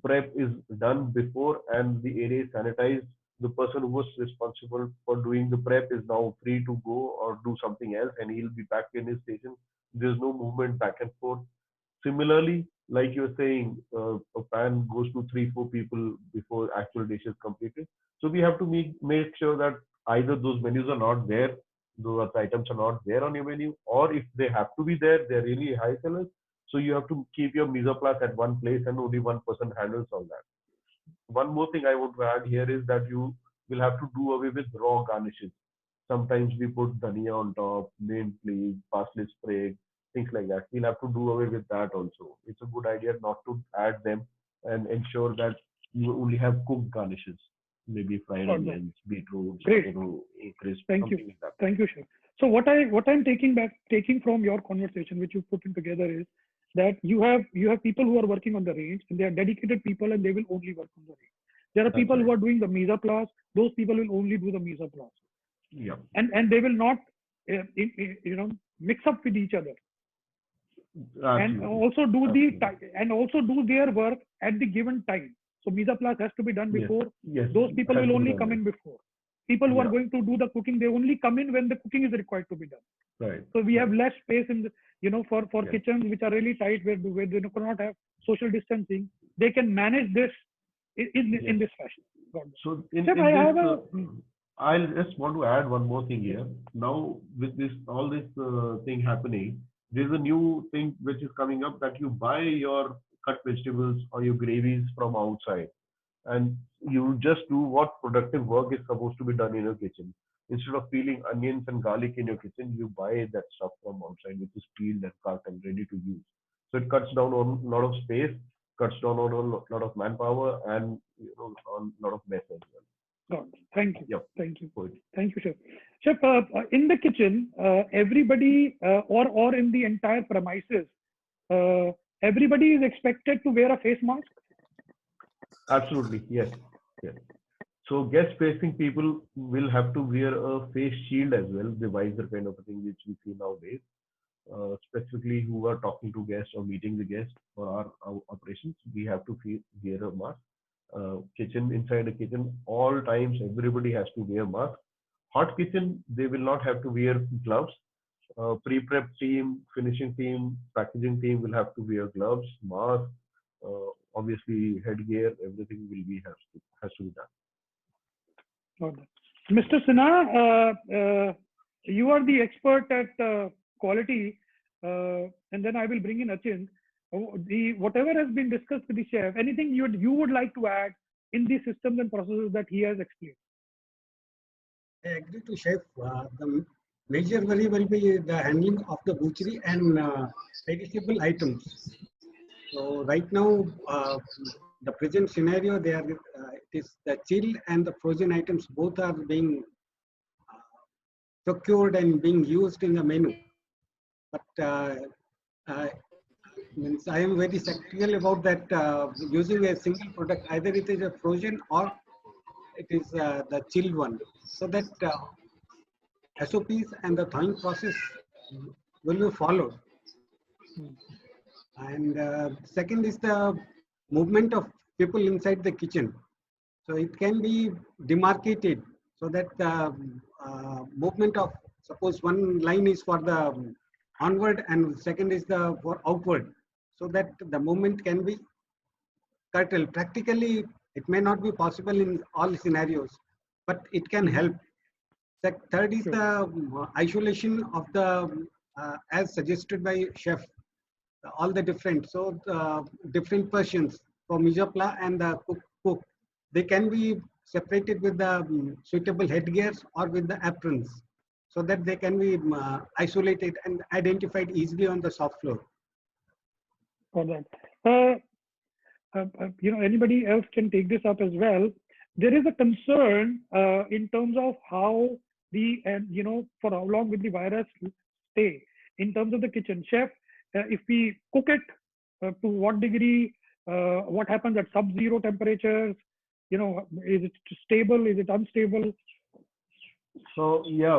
prep is done before and the area is sanitized. The person who was responsible for doing the prep is now free to go or do something else, and he'll be back in his station. There's no movement back and forth. Similarly, like you're saying, a pan goes to 3, 4 people before actual dish is completed. So we have to make sure that either those menus are not there, those items are not there on your menu, or if they have to be there, they're really high sellers. So you have to keep your mise en place at one place, and only one person handles all that. One more thing I want to add here is that you will have to do away with raw garnishes. Sometimes we put dhania on top, mint leaves, parsley sprig, things like that. We'll have to do away with that also. It's a good idea not to add them and ensure that you only have cooked garnishes, maybe fried Got that. onions, beetroot, Great. crisp, Thank you. something like that. Thank you, Chef. So what I'm taking from your conversation, which you put in together, is that you have people who are working on the range, and they are dedicated people, and they will only work on the range. There are That's people who right. are doing the mise en place. Those people will only do the mise en place, Yeah, and they will not, mix up with each other, and absolutely. also do Absolutely. and also do their work at the given time. So mise en place has to be done Yes. before. Yes. Those people has will to be only done come right. in before. People who are Yeah, going to do the cooking, they only come in when the cooking is required to be done. right. So we have Right. less space in for Yeah. kitchens which are really tight, where they cannot have social distancing. They can manage this in Yes. this fashion. Got it. So Chef, in I this, have a I'll just want to add one more thing here. Now, with this all this thing happening, there's a new thing which is coming up that you buy your cut vegetables or your gravies from outside, and you just do what productive work is supposed to be done in your kitchen. Instead of peeling onions and garlic in your kitchen, you buy that stuff from outside, which is peeled and cut and ready to use. So it cuts down on a lot of space, cuts down on a lot of manpower, and on a lot of mess as well. got it. Thank you. Yep. Thank you. Good. Thank you, Chef. Chef, in the kitchen, everybody or in the entire premises, everybody is expected to wear a face mask. Absolutely, yes. Yes. So guest-facing people will have to wear a face shield as well, the visor kind of a thing which we see nowadays. Specifically, who are talking to guests or meeting the guests for our operations, we have to wear a mask. Inside the kitchen, all times everybody has to wear mask. Hot kitchen, they will not have to wear gloves. Pre-prep team, finishing team, packaging team will have to wear gloves, mask, obviously headgear, everything will be has to be done. Got that. Mr. Sinha, you are the expert at quality, and then I will bring in Achint. Whatever has been discussed with the chef, anything you would like to add in the systems and processes that he has explained? I agree to chef. The major worry will be the handling of the butchery and perishable items. So right now, the present scenario, it is the chilled and the frozen items both are being procured and being used in the menu. But means I am very skeptical about that using a single product, either it is a frozen or it is the chilled one, so that SOPs and the thawing process will be followed. And second is the movement of people inside the kitchen. So it can be demarcated so that the movement of, suppose one line is for the onward and second is the for outward, so that the movement can be curtailed. Practically, it may not be possible in all scenarios, but it can help. Third is the isolation of the, as suggested by chef, all the different, so the different persons for mise en place and the cook, they can be separated with the suitable headgears or with the aprons, so that they can be isolated and identified easily on the soft floor. For that, anybody else can take this up as well. There is a concern in terms of how for how long will the virus stay in terms of the kitchen. Chef, if we cook it, to what degree, what happens at sub-zero temperatures, is it stable, is it unstable? So yeah,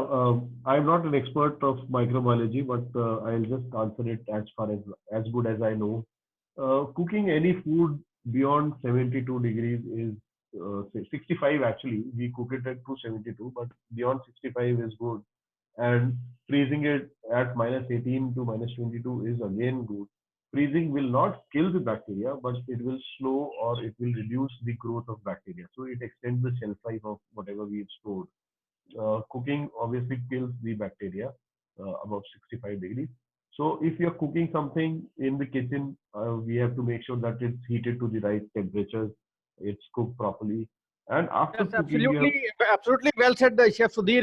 I'm not an expert of microbiology, but I'll just answer it as good as I know. Cooking any food beyond 72 degrees is 65 actually. We cook it at 272, but beyond 65 is good. And freezing it at -18 to -22 is again good. Freezing will not kill the bacteria, but it will slow or it will reduce the growth of bacteria. So it extends the shelf life of whatever we've stored. Cooking obviously kills the bacteria above 65 degrees. So if you're cooking something in the kitchen, we have to make sure that it's heated to the right temperatures, it's cooked properly. And after Yes, cooking, absolutely well said, Chef Sudhir.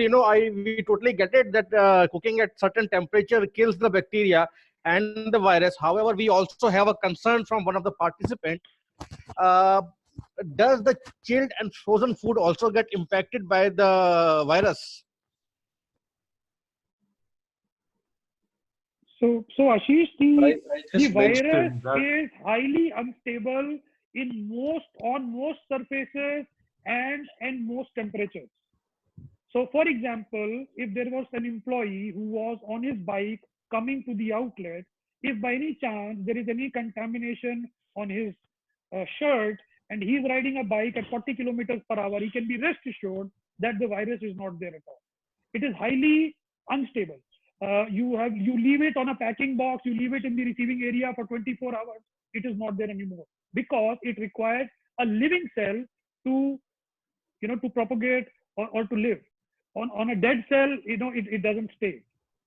We totally get it that cooking at certain temperature kills the bacteria and the virus. However, we also have a concern from one of the participants. Does the chilled and frozen food also get impacted by the virus? So Ashish, the virus that is highly unstable on most surfaces and most temperatures. So for example, if there was an employee who was on his bike coming to the outlet, if by any chance there is any contamination on his shirt and he's riding a bike at 40 kilometers per hour, he can be rest assured that the virus is not there at all. It is highly unstable. You leave it on a packing box, you leave it in the receiving area for 24 hours, it is not there anymore, because it requires a living cell to propagate or to live. On a dead cell, it doesn't stay.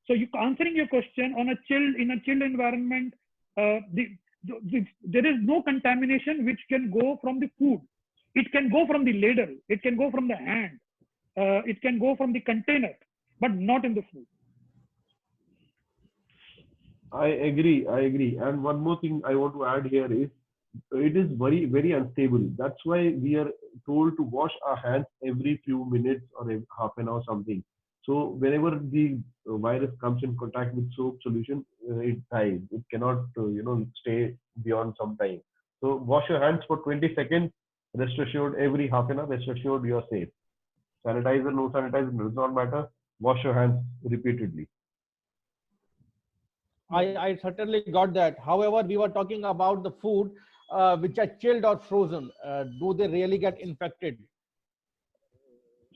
So answering your question, in a chilled environment, there is no contamination which can go from the food. It can go from the ladle, it can go from the hand, it can go from the container, but not in the food. I agree. And one more thing I want to add here is it is very, very unstable. That's why we are told to wash our hands every few minutes or half an hour something. So whenever the virus comes in contact with soap solution, it dies. It cannot, stay beyond some time. So wash your hands for 20 seconds. Rest assured, every half an hour, rest assured you are safe. Sanitizer, no sanitizer, does not matter. Wash your hands repeatedly. I certainly got that. However, we were talking about the food which are chilled or frozen. Do they really get infected?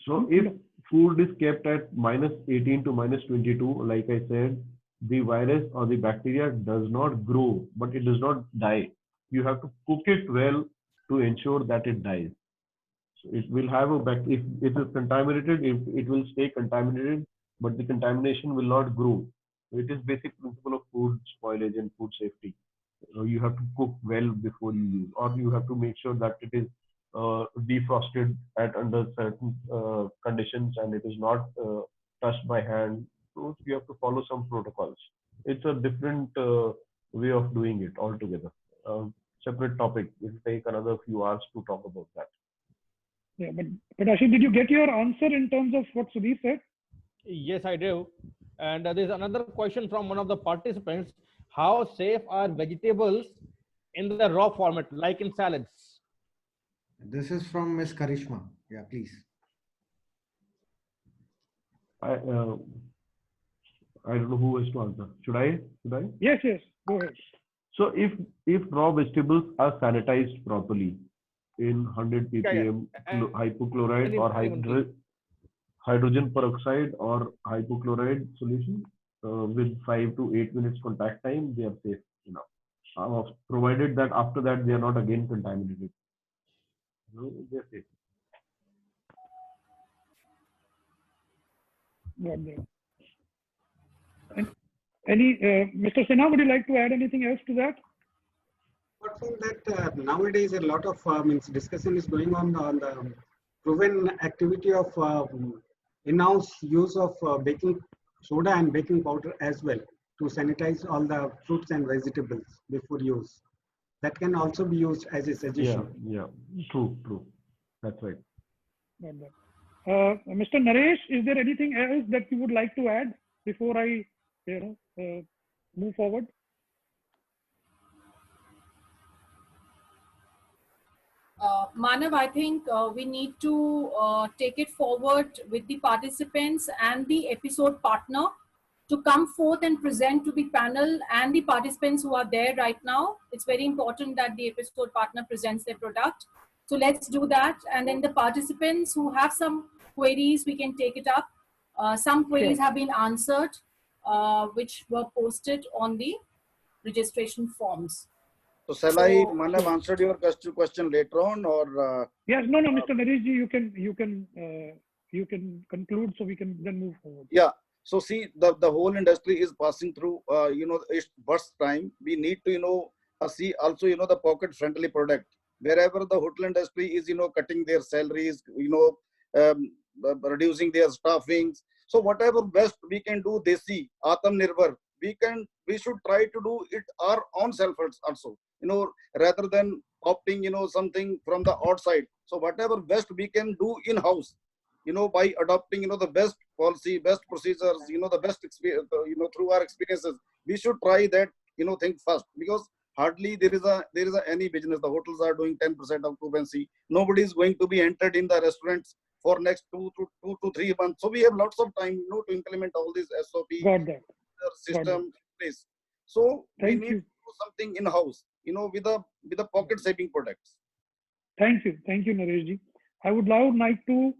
So if food is kept at -18 to -22, like I said, the virus or the bacteria does not grow, but it does not die. You have to cook it well to ensure that it dies. It will have a back. If it is contaminated, it will stay contaminated, but the contamination will not grow. It is basic principle of food spoilage and food safety. You have to cook well before you use, or you have to make sure that it is defrosted at under certain conditions and it is not touched by hand. So you have to follow some protocols. It's a different way of doing it altogether. Separate topic. It will take another few hours to talk about that. Yeah, but Ashit, did you get your answer in terms of what Sudhir said? Yes, I do. And there's another question from one of the participants. How safe are vegetables in the raw format, like in salads? This is from Miss Karishma. Yeah, please. I don't know who has to answer. Should I? Yes, go ahead. So if raw vegetables are sanitized properly in 100 ppm hypochlorite or hydrogen peroxide or hypochlorite solution with 5 to 8 minutes contact time, they are safe enough. Provided that after that they are not again contaminated. They're safe. Mr. Sinha, would you like to add anything else to that? Apart from that, nowadays a lot of discussion is going on the proven activity of in-house use of baking soda and baking powder as well to sanitize all the fruits and vegetables before use. That can also be used as a suggestion. Yeah, true. That's right. Mr. Naresh, is there anything else that you would like to add before I move forward? Manav, I think we need to take it forward with the participants and the episode partner to come forth and present to the panel and the participants who are there right now. It's very important that the episode partner presents their product. So let's do that. And then the participants who have some queries, we can take it up. Some queries have been answered, which were posted on the registration forms. So shall I, Manav, answered your question later on, or? Yes, no, Mr. Naresh ji, you can conclude so we can then move forward. Yeah. So see, the whole industry is passing through, its worst time. We need to, see also, the pocket-friendly product. Wherever the hotel industry is, cutting their salaries, reducing their staffings. So whatever best we can do, Desi, Atmanirbhar, we should try to do it our own self also, rather than opting, something from the outside. So whatever best we can do in-house, by adopting, the best policy, best procedures, the best experience, through our experiences, we should try that, thing first, because hardly there is any business. The hotels are doing 10% occupancy. Nobody is going to be entered in the restaurants for next 2 to 3 months. So we have lots of time, to implement all these SOP system in place. So we need to do something in-house, with the pocket saving products. Thank you, Naresh ji. I would now like to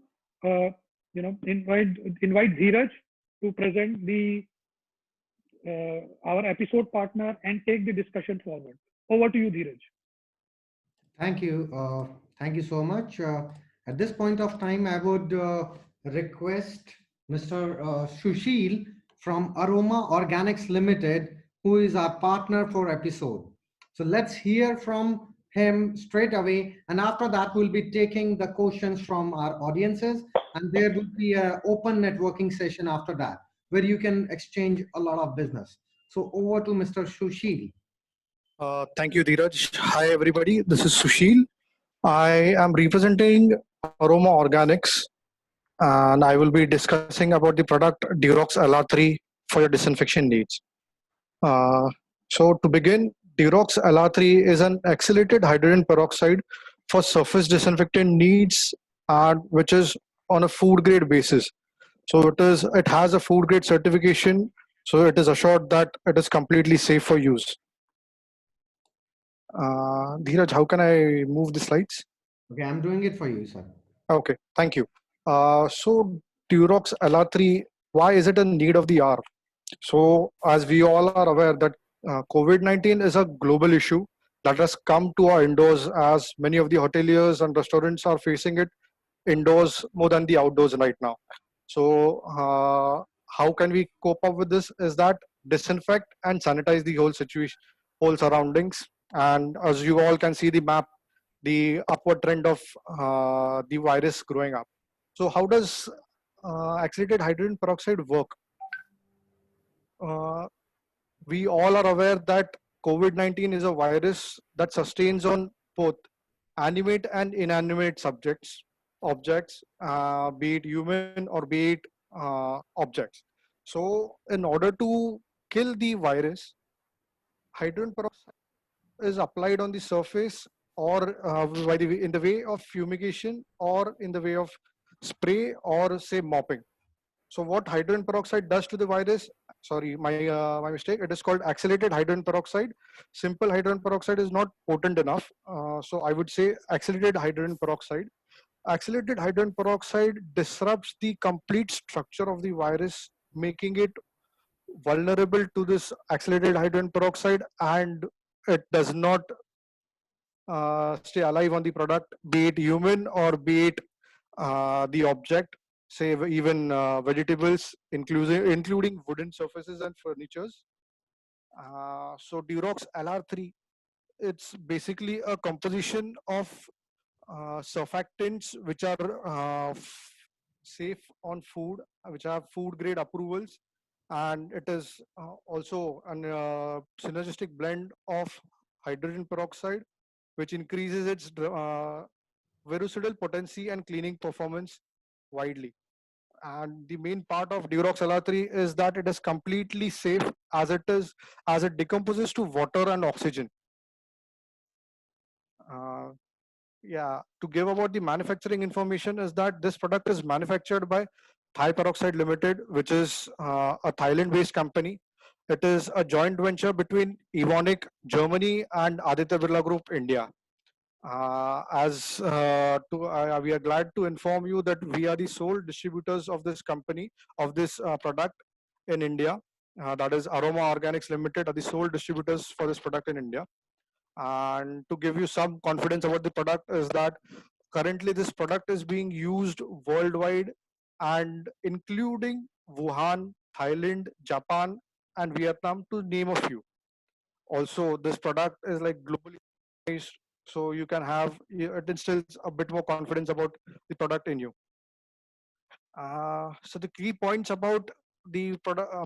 invite Dheeraj to present our episode partner and take the discussion forward. Over to you, Dheeraj. Thank you. Thank you so much. At this point of time, I would request Mr. Sushil from Aroma Organics Limited, who is our partner for episode. So let's hear from him straight away. And after that, we'll be taking the questions from our audiences. And there will be an open networking session after that, where you can exchange a lot of business. So over to Mr. Sushil. Thank you, Dheeraj. Hi, everybody. This is Sushil. I am representing Aroma Organics, and I will be discussing about the product Durox LR3 for your disinfection needs. So to begin, Durox LR3 is an accelerated hydrogen peroxide for surface disinfectant needs, and which is on a food grade basis. So it has a food grade certification, so it is assured that it is completely safe for use. Dheeraj, how can I move the slides? Okay, I'm doing it for you, sir. Okay, thank you. So Durox LR3, why is it a need of the hour? So as we all are aware that COVID-19 is a global issue that has come to our indoors, as many of the hoteliers and restaurants are facing it indoors more than the outdoors right now. So how can we cope up with this is that disinfect and sanitize the whole situation, whole surroundings. And as you all can see the map, the upward trend of the virus growing up. So how does accelerated hydrogen peroxide work? Uh, we all are aware that COVID-19 is a virus that sustains on both animate and inanimate objects, be it human or be it objects. So in order to kill the virus, hydrogen peroxide is applied on the surface or in the way of fumigation or in the way of spray or say mopping. So what hydrogen peroxide does to the virus, sorry, my mistake, it is called accelerated hydrogen peroxide. Simple hydrogen peroxide is not potent enough. So I would say accelerated hydrogen peroxide. Accelerated hydrogen peroxide disrupts the complete structure of the virus, making it vulnerable to this accelerated hydrogen peroxide, and it does not stay alive on the product, be it human or be it the object, say even vegetables, including wooden surfaces and furnitures. So Durox LR3, it's basically a composition of surfactants which are safe on food, which have food grade approvals, and it is also a synergistic blend of hydrogen peroxide, which increases its virucidal potency and cleaning performance widely. And the main part of Durox LR3 is that it is completely safe as it decomposes to water and oxygen. Yeah, to give about the manufacturing information is that this product is manufactured by Thai Peroxide Limited, which is a Thailand-based company. It is a joint venture between Evonik Germany and Aditya Birla Group India. We are glad to inform you that we are the sole distributors of this company, of this product in India. That is Aroma Organics Limited are the sole distributors for this product in India. And to give you some confidence about the product is that currently this product is being used worldwide and including Wuhan, Thailand, Japan, and Vietnam, to name a few. Also, this product is like globally priced, so you can have, it instills a bit more confidence about the product in you. So the key points about the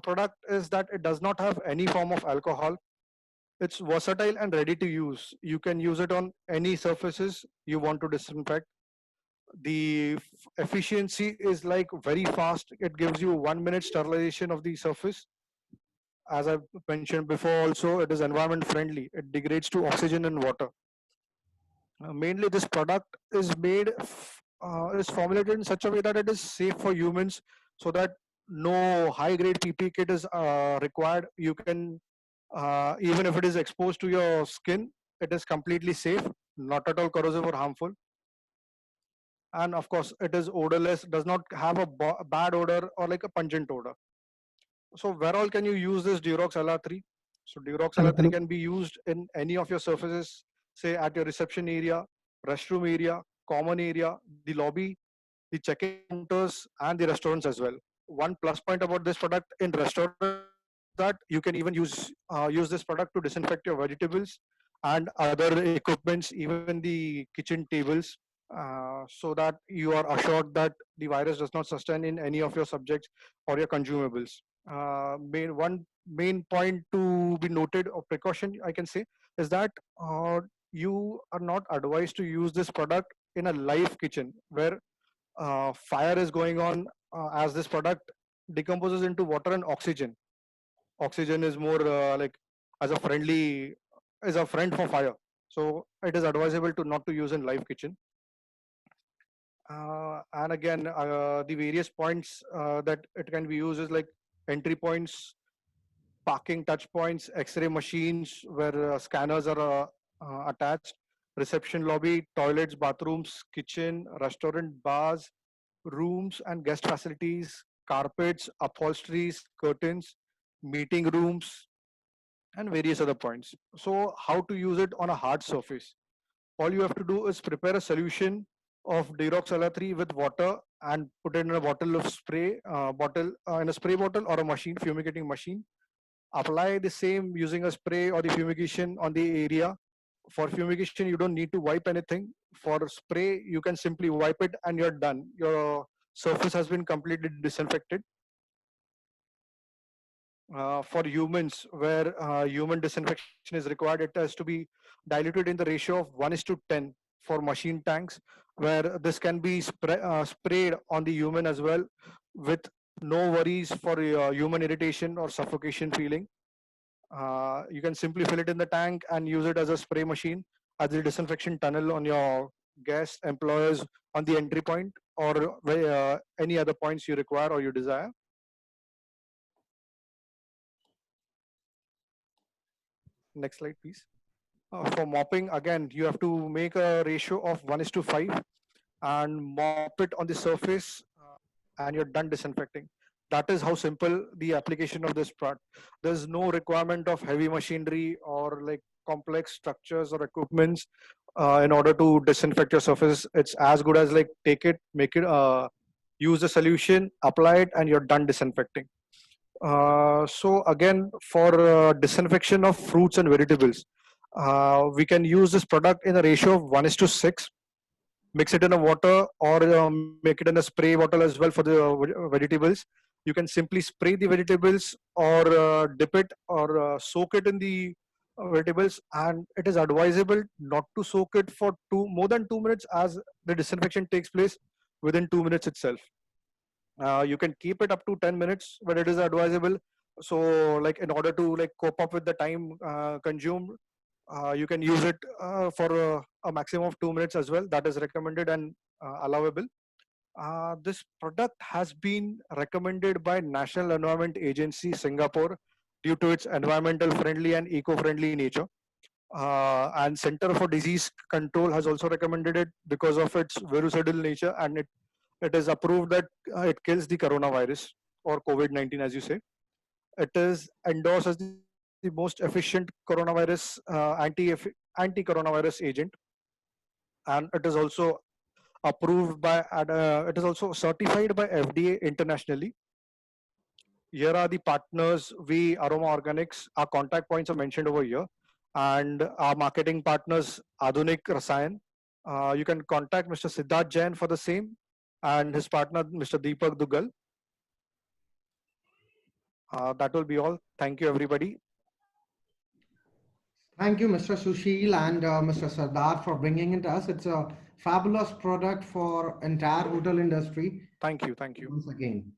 product is that it does not have any form of alcohol. It's versatile and ready to use. You can use it on any surfaces you want to disinfect. The efficiency is like very fast. It gives you 1 minute sterilization of the surface. As I mentioned before also, it is environment friendly. It degrades to oxygen and water. Mainly this product is is formulated in such a way that it is safe for humans, so that no high grade PP kit is required. You can, even if it is exposed to your skin, it is completely safe, not at all corrosive or harmful. And of course, it is odorless, does not have a bad odor or like a pungent odor. So where all can you use this Durox LR3? So Durox LR3 can be used in any of your surfaces, say at your reception area, restroom area, common area, the lobby, the check-in counters, and the restaurants as well. One plus point about this product in restaurants that you can even use this product to disinfect your vegetables and other equipments, even the kitchen tables, so that you are assured that the virus does not sustain in any of your subjects or your consumables. One main point to be noted, or precaution I can say, is that you are not advised to use this product in a live kitchen where fire is going on, as this product decomposes into water and oxygen. Oxygen is more like as a friend for fire. So it is advisable to not to use in live kitchen. And again, the various points that it can be used is like entry points, parking touch points, X-ray machines where scanners are attached, reception lobby, toilets, bathrooms, kitchen, restaurant, bars, rooms and guest facilities, carpets, upholsteries, curtains, meeting rooms, and various other points. So how to use it on a hard surface? All you have to do is prepare a solution of Durox LR3 with water and put it in a bottle of spray, in a spray bottle or a machine, fumigating machine. Apply the same using a spray or the fumigation on the area. For fumigation, you don't need to wipe anything. For spray, you can simply wipe it and you're done. Your surface has been completely disinfected. For humans, where human disinfection is required, it has to be diluted in the ratio of 1:10 for machine tanks, where this can be sprayed on the human as well with no worries for human irritation or suffocation feeling. You can simply fill it in the tank and use it as a spray machine, as a disinfection tunnel on your guests, employers, on the entry point, or any other points you require or you desire. Next slide, please. For mopping, again, you have to make a ratio of 1:5 and mop it on the surface, and you're done disinfecting. That is how simple the application of this product. There's no requirement of heavy machinery or like complex structures or equipments in order to disinfect your surface. It's as good as like take it, make it, use the solution, apply it, and you're done disinfecting. So again, for disinfection of fruits and vegetables, we can use this product in a ratio of 1:6. Mix it in a water or make it in a spray bottle as well for the vegetables. You can simply spray the vegetables or dip it or soak it in the vegetables, and it is advisable not to soak it for more than 2 minutes, as the disinfection takes place within 2 minutes itself. You can keep it up to 10 minutes, but it is advisable. So like in order to like cope up with the time consumed, you can use it for a maximum of 2 minutes as well. That is recommended and allowable. This product has been recommended by National Environment Agency, Singapore, due to its environmental friendly and eco-friendly nature. And Center for Disease Control has also recommended it because of its virucidal nature, and it is approved that it kills the coronavirus or COVID-19, as you say. It is endorsed as the most efficient coronavirus anti-coronavirus agent, and it is also approved by it is also certified by FDA internationally. Here are the partners. We, Aroma Organics, our contact points are mentioned over here, and our marketing partners, Adhunik Rasayan. You can contact Mr. Siddharth Jain for the same, and his partner, Mr. Deepak Dugal. That will be all. Thank you, everybody. Thank you, Mr. Sushil and Mr. Sardar, for bringing it to us. It's a fabulous product for entire hotel industry. Thank you. Thank you. Once again.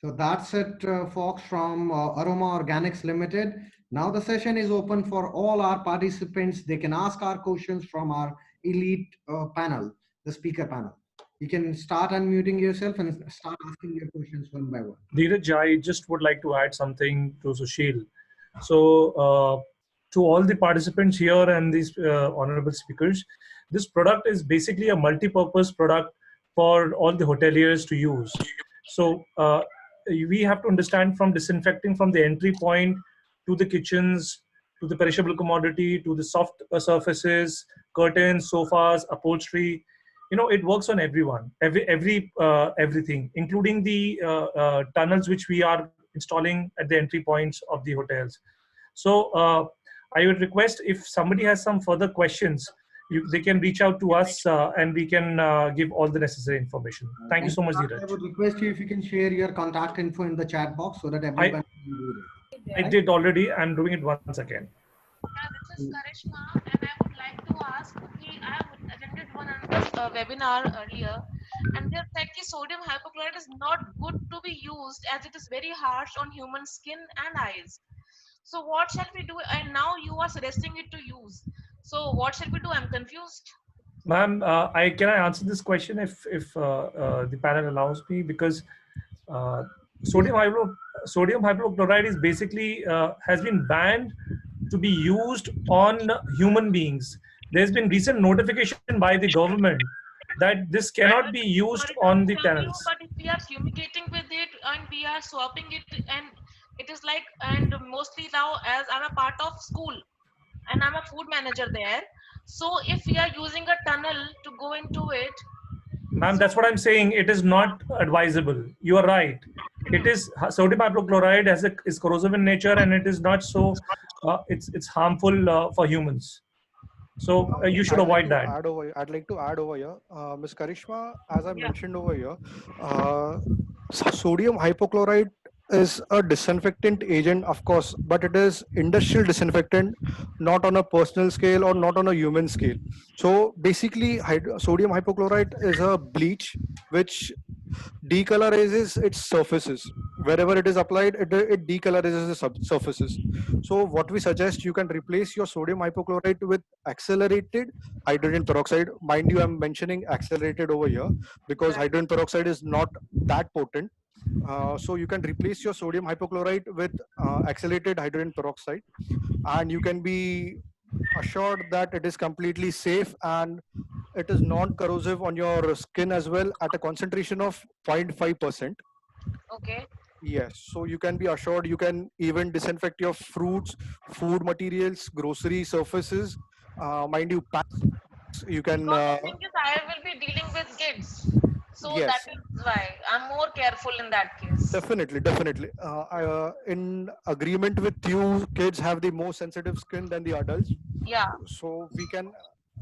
So that's it, folks, from Aroma Organics Limited. Now the session is open for all our participants. They can ask our questions from our elite panel, the speaker panel. You can start unmuting yourself and start asking your questions one by one. Dheeraj, I just would like to add something to Sushil. So to all the participants here and these honorable speakers, this product is basically a multi-purpose product for all the hoteliers to use. So we have to understand, from disinfecting from the entry point to the kitchens, to the perishable commodity, to the soft surfaces, curtains, sofas, upholstery. You know, it works on everyone, everything, including the tunnels which we are installing at the entry points of the hotels. So I would request, if somebody has some further questions, they can reach out to us and we can give all the necessary information. Thank you so much, Dheeraj. I would request you if you can share your contact info in the chat box so that everyone can do it. I did already. I'm doing it once again. This is Karishma, and I would like to ask, I have attended one webinar earlier, and they said that sodium hypochlorite is not good to be used as it is very harsh on human skin and eyes. So what shall we do? And now you are suggesting it to use. So what shall we do? I'm confused. Ma'am, can I answer this question if the panel allows me? Because sodium hypochlorite is basically has been banned to be used on human beings. There's been recent notification by the government that this cannot be used on the tunnels. But if we are fumigating with it and we are swapping it, and it is like, and mostly now, as I'm a part of school and I'm a food manager there, So if we are using a tunnel to go into it, Ma'am, that's what I'm saying. It is not advisable. You are right. It is sodium hypochlorite is corrosive in nature, and it is not so. It's harmful for humans. So you should avoid that. I'd like to add over here, Ms. Karishma, as I yeah. mentioned over here, sodium hypochlorite is a disinfectant agent, of course, but it is industrial disinfectant, not on a personal scale or not on a human scale. So basically, sodium hypochlorite is a bleach which decolorizes its surfaces. Wherever it is applied, it decolorizes the surfaces. So what we suggest, you can replace your sodium hypochlorite with accelerated hydrogen peroxide. Mind you, I'm mentioning accelerated over here because hydrogen peroxide is not that potent. So you can replace your sodium hypochlorite with accelerated hydrogen peroxide, and you can be assured that it is completely safe and it is non-corrosive on your skin as well at a concentration of 0.5%. Okay. Yes, so you can be assured you can even disinfect your fruits, food materials, grocery surfaces. Mind you, packs. You can, Because the thing is, I will be dealing with kids, so that yes, is why I'm more careful in that case. definitely. In agreement with you, kids have the more sensitive skin than the adults. Yeah. So we can,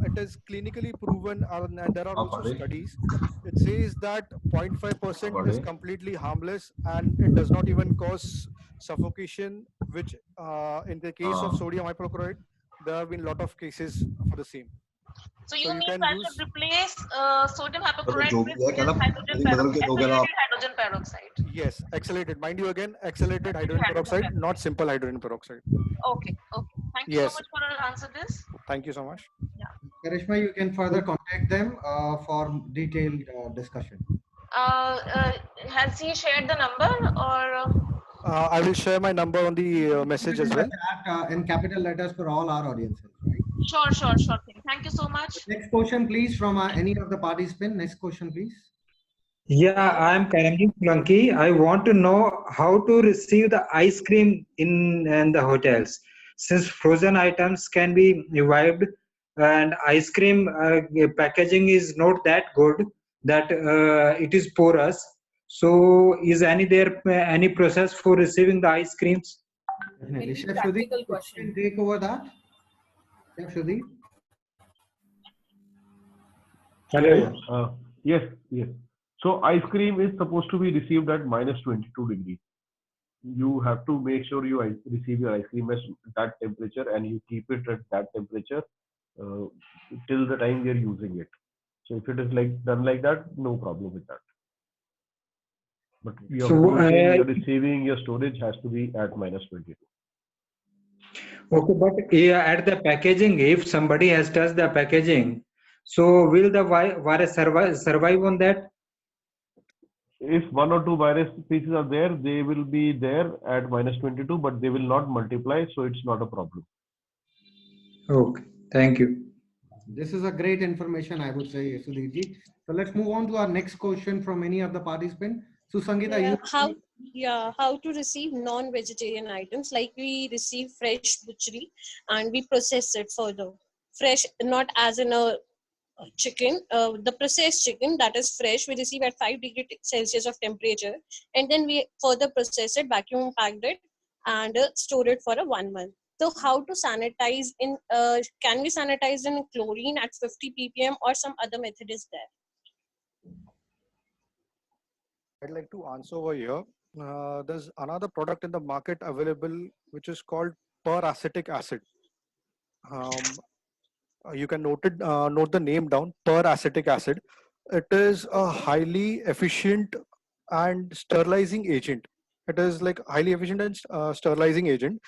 it is clinically proven, and there are also studies. It says that 0.5% is completely harmless and it does not even cause suffocation, which in the case of sodium hypochlorite, there have been a lot of cases for the same. So you you mean can I use, should replace sodium hypochlorite जो with भी है कहना hydrogen नहीं बदल के peroxide, दोगे ना आप accelerated hydrogen peroxide. yes, accelerated. Mind you again, accelerated hydrogen Hydrogen peroxide, peroxide. not simple hydrogen peroxide. Okay. Okay. Thank you so Yes, much for answer this. thank you so much. Yeah. Karishma, you can further contact them for detailed discussion. Has he shared the number or? I will share my number on the message as well. In capital letters for all our audiences, right? Sure thing. Thank you so much. Next question, please, from any of the participants. Next question, please. Yeah, I am Karanjit Solanki. I want to know how to receive the ice cream in the hotels. Since frozen items can be revived and ice cream packaging is not that good, that it is porous. So is any process for receiving the ice creams? Definitely. Very Chef Sudeep, practical you question. can take over that. Chef Sudeep. Hello. Yes. So ice cream is supposed to be received at -22 degrees. You have to make sure you receive your ice cream at that temperature and you keep it at that temperature till the time you're using it. So if it is done like that, no problem with that. But your cold chain you're receiving, your storage has to be at -22. Okay, but at the packaging, if somebody has touched the packaging, so will the virus survive on that? If one or two virus pieces are there, they will be there at -22, but they will not multiply, so it's not a problem. Okay, thank you. This is a great information, I would say, Sudeepji. So let's move on to our next question from any of the participants. So Sangeeta, how to receive non-vegetarian items, like we receive fresh butchery and we process it further. Fresh, not as in a chicken, the processed chicken that is fresh, we receive at 5 degrees Celsius of temperature, and then we further process it, vacuum packed it, and store it for 1 month. So how to sanitize in, can we sanitize in chlorine at 50 ppm or some other method is there? I'd like to answer over here. There's another product in the market available which is called peracetic acid. You can note the name down, peracetic acid. It is a highly efficient and sterilizing agent. It is like highly efficient and sterilizing agent.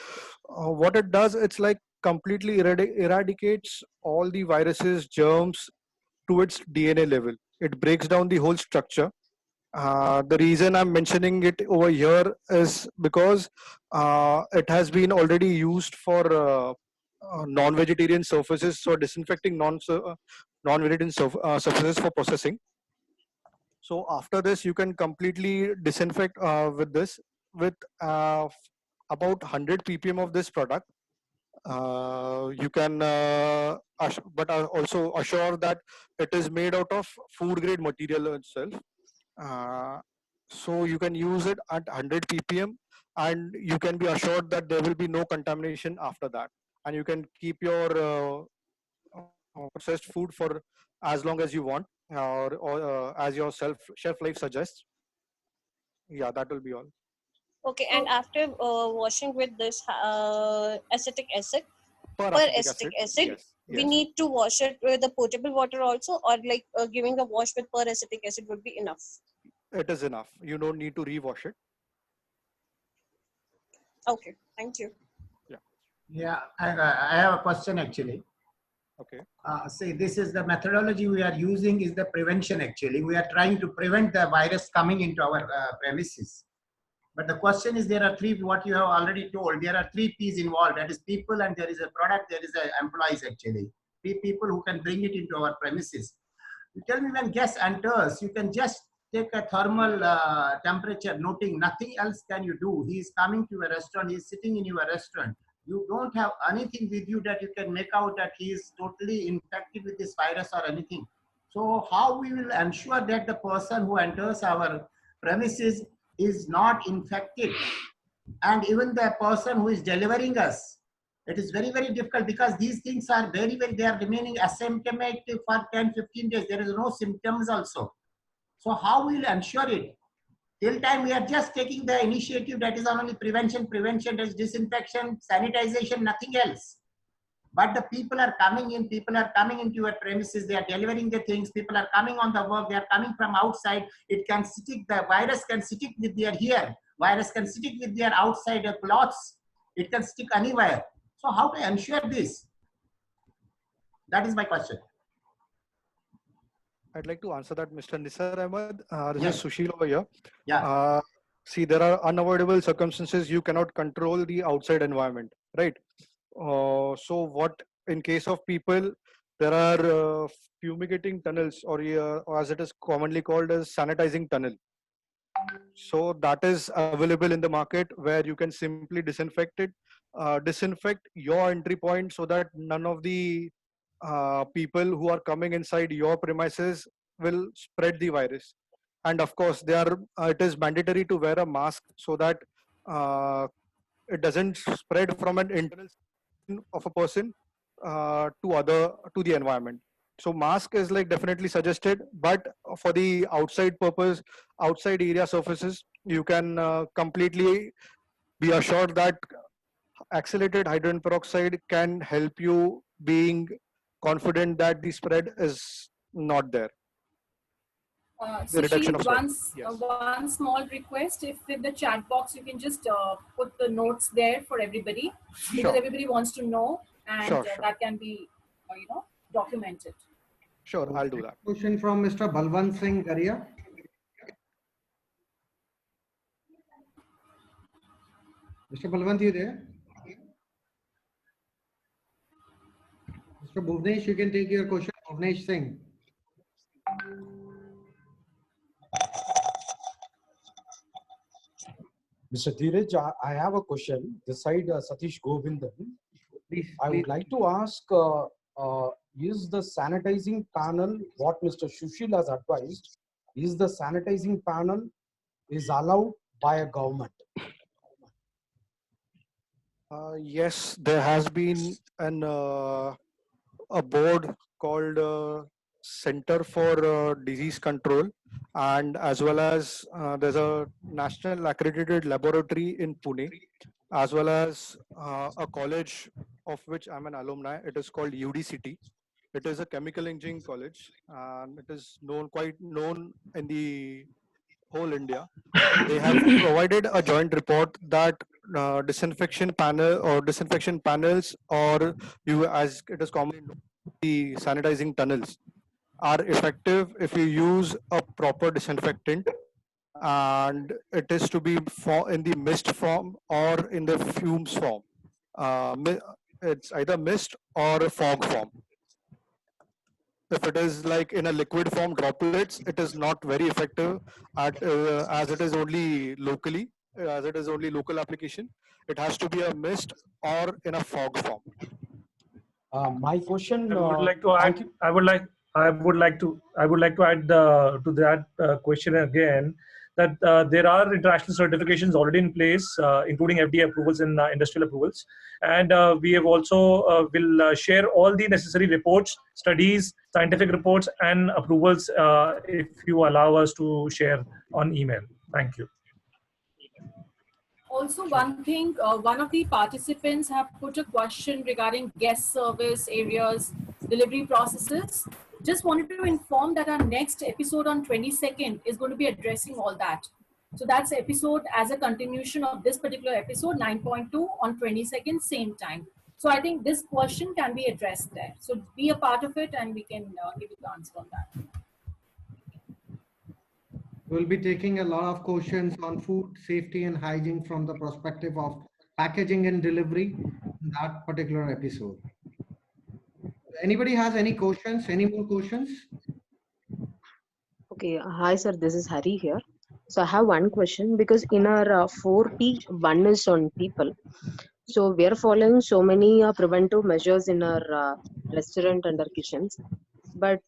What it does, it's like completely eradicates all the viruses, germs to its DNA level. It breaks down the whole structure. The reason I'm mentioning it over here is because it has been already used for non-vegetarian surfaces, so disinfecting non-vegetarian surfaces for processing. So after this, you can completely disinfect with this with about 100 ppm of this product. You can also assure that it is made out of food grade material itself. So you can use it at 100 ppm, and you can be assured that there will be no contamination after that, and you can keep your processed food for as long as you want, or as your shelf life suggests. Yeah, that will be all. Okay, and after washing with this acetic acid, Peracetic acetic acid. acid, Yes. we Yes. need to wash it with the potable water also, or like giving a wash with peracetic acid would be enough. It is enough. You don't need to rewash it. Okay, thank you. Yeah, I have a question actually. Okay. See, this is the methodology we are using is the prevention actually. We are trying to prevent the virus coming into our premises. But the question is, there are three, what you have already told, there are three P's involved. That is people, and there is a product, there is a employees actually. Three people who can bring it into our premises. You tell me, when guest enters, you can just take a thermal temperature noting, nothing else can you do. He is coming to a restaurant, he is sitting in your restaurant. You don't have anything with you that you can make out that he is totally infected with this virus or anything. So how we will ensure that the person who enters our premises is not infected? And even the person who is delivering us, it is very, very difficult, because these things are very, they are remaining asymptomatic for 10, 15 days. There is no symptoms also. So how we will ensure it? Till time we are just taking the initiative that is only prevention, there is disinfection, sanitization, nothing else. But the people are coming in, people are coming into your premises, they are delivering the things, people are coming on the work, they are coming from outside. It can stick, the virus can stick with their hair, virus can stick with their outside clothes, it can stick anywhere. So how to ensure this? That is my question. I'd like to answer that, Mr. Nisar Ahmed. This Yes. is Sushil over here. Yeah. See, there are unavoidable circumstances. You cannot control the outside environment, right? So what, in case of people, there are fumigating tunnels, or as it is commonly called as sanitizing tunnel. So that is available in the market, where you can simply disinfect it, disinfect your entry point, so that none of the people who are coming inside your premises will spread the virus. And of course, it is mandatory to wear a mask, so that uh, it doesn't spread from an internal of a person to the environment. So mask is like definitely suggested, but for the outside purpose, outside area surfaces, you can completely be assured that accelerated hydrogen peroxide can help you being confident that the spread is not there. The reduction Sushil, of spread. one small request. If in the chat box you can just put the notes there for everybody, because Sure. everybody wants to know, and Sure. that can be, documented. Sure, I'll do that. Question from Mr. Balwant Singh Garia. Mr. Balwant, you there? Mr. Bhuvnesh, you can take your question. Bhuvnesh Singh. Mr. Dheeraj, I have a question. This side, Satish Govindan. I would like to ask, is the sanitizing panel, what Mr. Sushil has advised, is the sanitizing panel is allowed by a government? Yes, there has been a board called Center for Disease Control, and as well as there's a national accredited laboratory in Pune, as well as a college of which I'm an alumni. It is called UDCT. It is a chemical engineering college, and it is quite known in the whole India. They have provided a joint report that disinfection panels, or as it is commonly known, the sanitizing tunnels, are effective if you use a proper disinfectant, and it is to be in the mist form or in the fumes form. It's either mist or fog form. If it is like in a liquid form, droplets, it is not very effective as it is only locally. as it is only local application. It has to be a mist or in a fog form. My question. I would like to thank add. you. I would like to add to that question again that there are international certifications already in place, including FDA approvals and industrial approvals, and we have also will share all the necessary reports, studies, scientific reports, and approvals if you allow us to share on email. Thank you. Also, one thing, one of the participants have put a question regarding guest service areas, delivery processes. Just wanted to inform that our next episode on 22nd is going to be addressing all that. So that's episode as a continuation of this particular episode, 9.2 on 22nd, same time. So I think this question can be addressed there. So be a part of it and we can give you the answer on that. We'll be taking a lot of questions on food safety and hygiene from the perspective of packaging and delivery in that particular episode. Anybody has any questions? Any more questions? Okay, hi sir, this is Hari here. So I have one question because in our 4P, one is on people. So we are following so many preventive measures in our restaurant and our kitchens. But